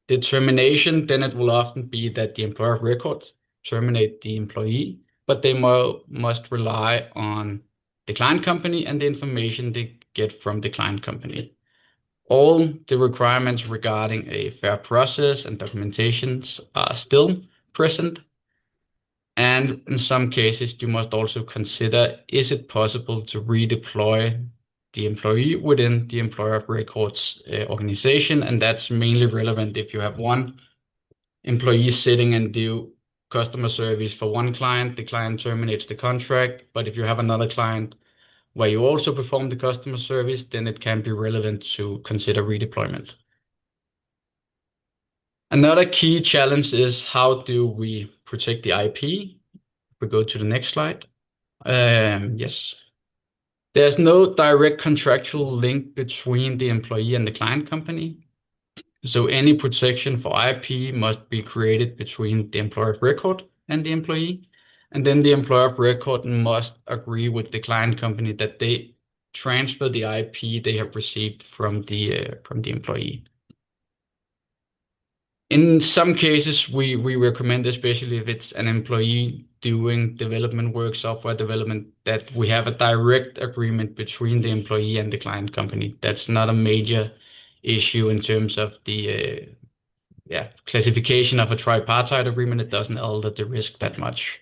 the termination, then it will often be that the employer of record terminate the employee, but they must rely on the client company and the information they get from the client company. All the requirements regarding a fair process and documentations are still present. And in some cases, you must also consider, is it possible to redeploy the employee within the employer of records organization? And that's mainly relevant if you have one employee sitting and do customer service for one client, the client terminates the contract. But if you have another client where you also perform the customer service, then it can be relevant to consider redeployment. Another key challenge is, how do we protect the IP? If we go to the next slide. Yes. There's no direct contractual link between the employee and the client company. So any protection for IP must be created between the employer of record and the employee. And then the employer of record must agree with the client company that they transfer the IP they have received from the employee. In some cases, we recommend, especially if it's an employee doing development work, software development, that we have a direct agreement between the employee and the client company. That's not a major issue in terms of the classification of a tripartite agreement. It doesn't alter the risk that much.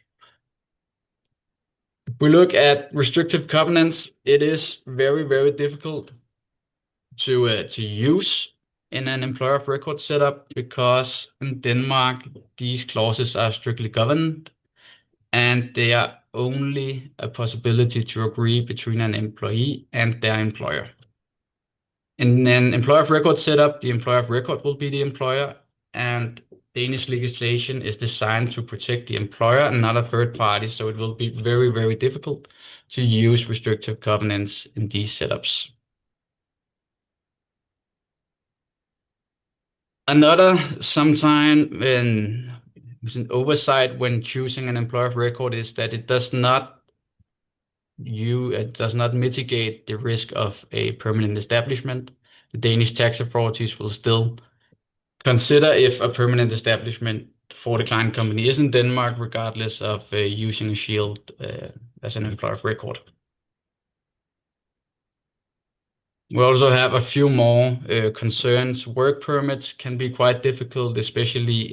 If we look at restrictive covenants, it is very, very difficult to use in an employer of record setup, because in Denmark, these clauses are strictly governed and they are only a possibility to agree between an employee and their employer. In an employer of record setup, the employer of record will be the employer, and Danish legislation is designed to protect the employer and not a third party, so it will be very, very difficult to use restrictive covenants in these setups. Another sometime an oversight when choosing an employer of record is that it does not mitigate the risk of a permanent establishment. The Danish tax authorities will still consider if a permanent establishment for the client company is in Denmark, regardless of using a shield as an employer of record. We also have a few more concerns. Work permits can be quite difficult, especially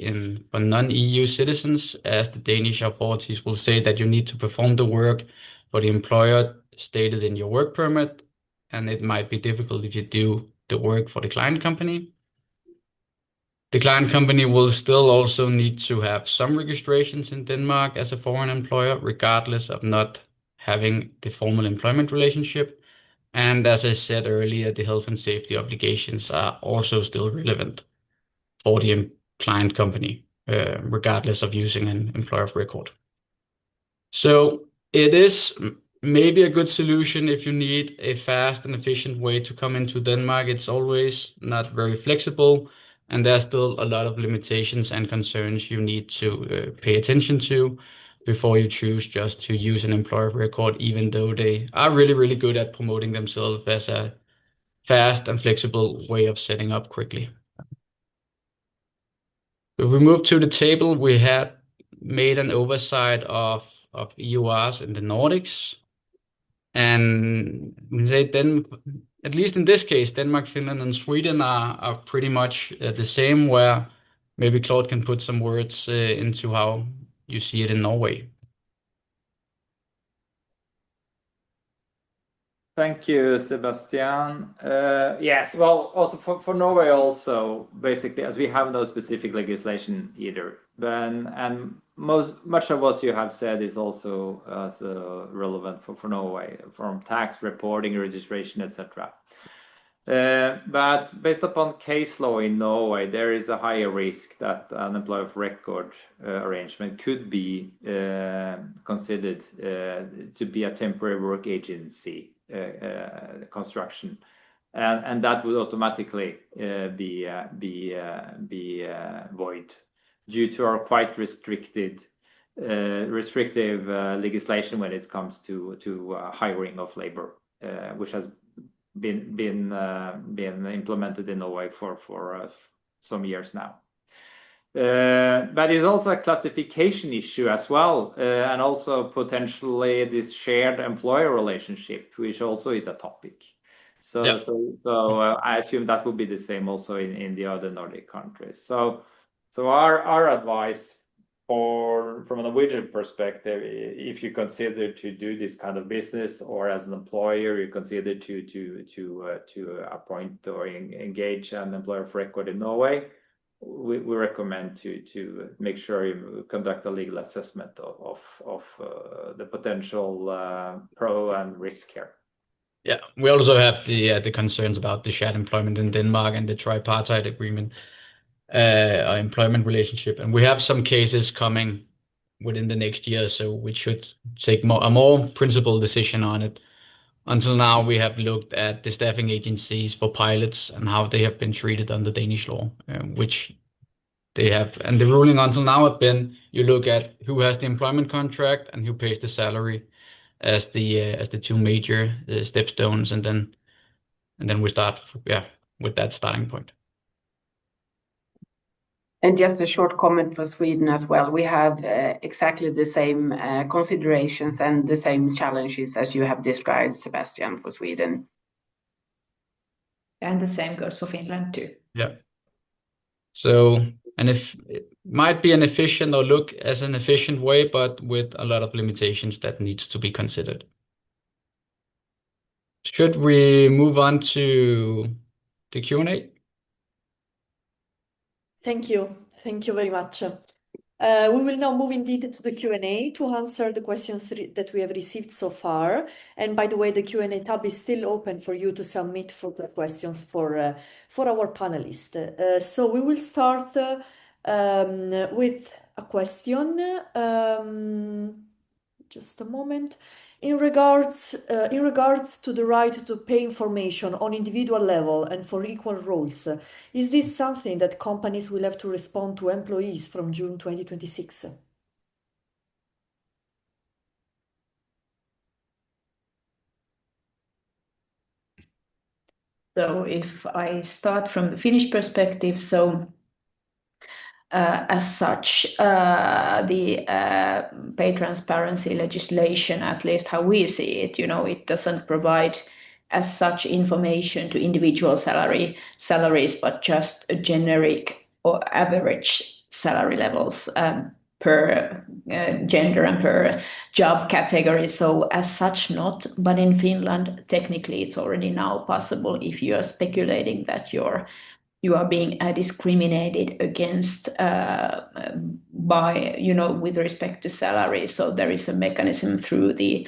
for non-EU citizens, as the Danish authorities will say that you need to perform the work for the employer stated in your work permit, and it might be difficult if you do the work for the client company. The client company will still also need to have some registrations in Denmark as a foreign employer, regardless of not having the formal employment relationship. And as I said earlier, the health and safety obligations are also still relevant for the client company, regardless of using an employer of record. So it is maybe a good solution if you need a fast and efficient way to come into Denmark. It's always not very flexible, and there's still a lot of limitations and concerns you need to pay attention to before you choose just to use an employer of record, even though they are really, really good at promoting themselves as a fast and flexible way of setting up quickly. If we move to the table, we had made an oversight of EURs in the Nordics. And we say then, at least in this case, Denmark, Finland, and Sweden are pretty much the same, where maybe Claude can put some words into how you see it in Norway. Thank you, Sebastian. Yes, well, also for Norway also, basically, as we have no specific legislation either, and much of what you have said is also relevant for Norway, from tax reporting, registration, etc. But based upon case law in Norway, there is a higher risk that an employer of record arrangement could be considered to be a temporary work agency construction, and that would automatically be void due to our quite restrictive legislation when it comes to hiring of labor, which has been implemented in Norway for some years now. But it's also a classification issue as well, and also potentially this shared employer relationship, which also is a topic. So I assume that will be the same also in the other Nordic countries. So our advice from a Norwegian perspective, if you consider to do this kind of business, or as an employer you consider to appoint or engage an employer of record in Norway, we recommend to make sure you conduct a legal assessment of the potential pro and risk here. Yeah, we also have the concerns about the shared employment in Denmark and the tripartite agreement, our employment relationship, and we have some cases coming within the next year, so we should take a more principled decision on it. Until now, we have looked at the staffing agencies for pilots and how they have been treated under Danish law, which they have. And the ruling until now have been, you look at who has the employment contract and who pays the salary as the two major stepstones, and then we start with that starting point. And just a short comment for Sweden as well. We have exactly the same considerations and the same challenges as you have described, Sebastian, for Sweden. And the same goes for Finland too. Yeah. So, and if it might be an efficient or look as an efficient way, but with a lot of limitations that needs to be considered. Should we move on to the Q&A? Thank you. Thank you very much. We will now move indeed to the Q&A to answer the questions that we have received so far. And by the way, the Q&A tab is still open for you to submit further questions for our panelists. So we will start with a question. Just a moment. In regards to the right to pay information on individual level and for equal roles, is this something that companies will have to respond to employees from June 2026? So if I start from the Finnish perspective, so as such, the pay transparency legislation, at least how we see it, it doesn't provide as such information to individual salaries, but just a generic or average salary levels per gender and per job category. So as such, not. But in Finland, technically, it's already now possible if you are speculating that you are being discriminated against by, with respect to salary. So there is a mechanism through the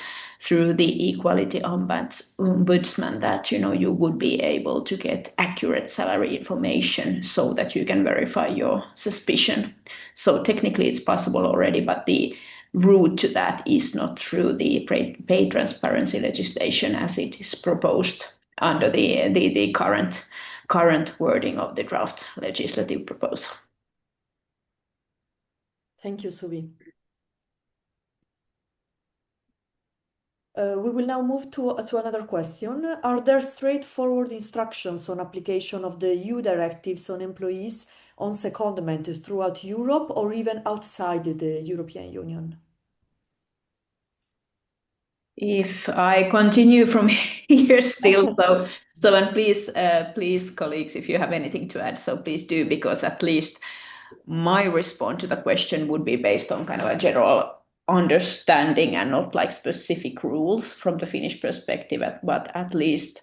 equality ombudsman that, you would be able to get accurate salary information so that you can verify your suspicion. So technically it's possible already, but the route to that is not through the pay transparency legislation as it is proposed under the current wording of the draft legislative proposal. Thank you, Suvi. We will now move to another question. Are there straightforward instructions on application of the EU directives on employees on secondment throughout Europe or even outside the European Union? If I continue from here still, and please, colleagues, if you have anything to add, so please do, because at least my response to the question would be based on kind of a general understanding and not like specific rules from the Finnish perspective, but at least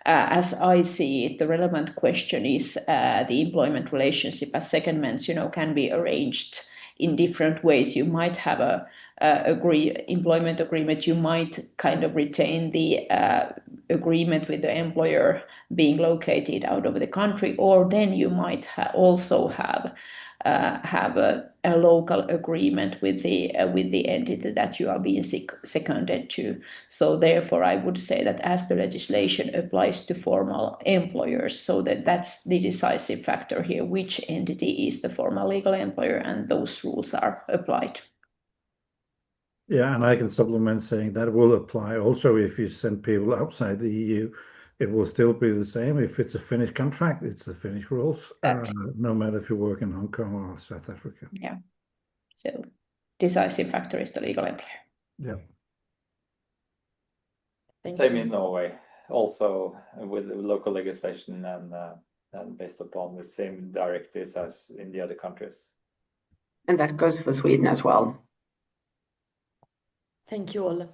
as I see it, the relevant question is the employment relationship as secondments, can be arranged in different ways. You might have a employment agreement. You might kind of retain the agreement with the employer being located out of the country, or then you might also have a local agreement with the entity that you are being seconded to. So therefore, I would say that as the legislation applies to formal employers, so that's the decisive factor here, which entity is the formal legal employer, and those rules are applied. Yeah, and I can supplement saying that will apply also if you send people outside the EU. It will still be the same. If it's a Finnish contract, it's the Finnish rules, no matter if you work in Hong Kong or South Africa. Yeah. So decisive factor is the legal employer. Yeah. Same in Norway, also with local legislation and based upon the same directives as in the other countries. And that goes for Sweden as well. Thank you all.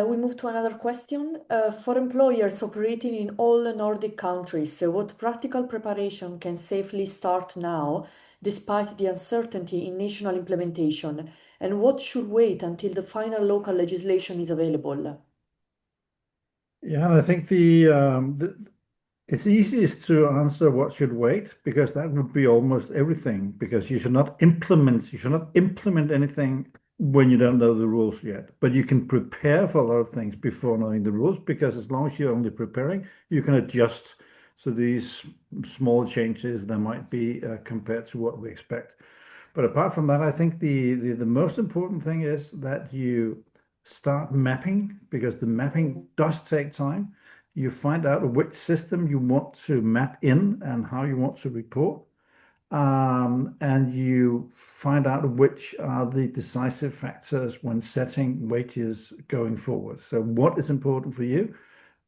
We move to another question. For employers operating in all Nordic countries, what practical preparation can safely start now, despite the uncertainty in national implementation, and what should wait until the final local legislation is available? Yeah, and I think it's easiest to answer what should wait, because that would be almost everything, because you should not implement anything when you don't know the rules yet. But you can prepare for a lot of things before knowing the rules, because as long as you're only preparing, you can adjust. So these small changes there might be compared to what we expect. But apart from that, I think the most important thing is that you start mapping, because the mapping does take time. You find out which system you want to map in and how you want to report. And you find out which are the decisive factors when setting wages going forward. So what is important for you,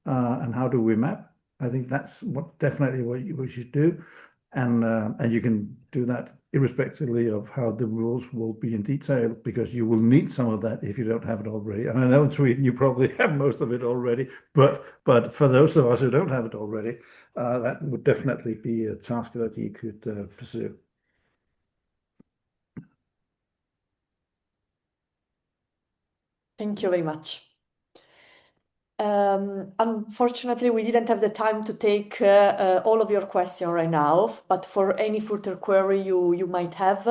and how do we map? I think that's definitely what we should do. And you can do that irrespectively of how the rules will be in detail, because you will need some of that if you don't have it already. And I know in Sweden you probably have most of it already, but for those of us who don't have it already, that would definitely be a task that you could pursue. Thank you very much. Unfortunately, we didn't have the time to take all of your questions right now, but for any further query you might have,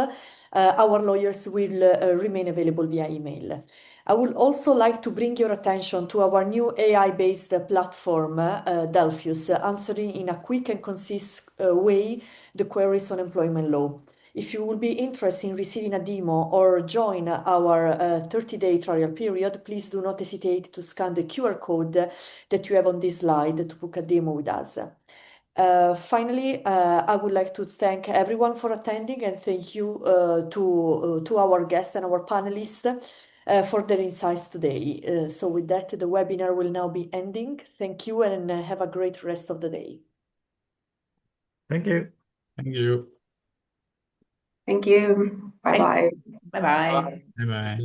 our lawyers will remain available via email. I would also like to bring your attention to our new AI-based platform, Delphius, answering in a quick and concise way the queries on employment law. If you will be interested in receiving a demo or join our 30-day trial period, please do not hesitate to scan the QR code that you have on this slide to book a demo with us. Finally, I would like to thank everyone for attending, and thank you to our guests and our panelists for their insights today. So with that, the webinar will now be ending. Thank you, and have a great rest of the day. Thank you. Thank you. Thank you. Bye-bye. Bye-bye. Bye-bye.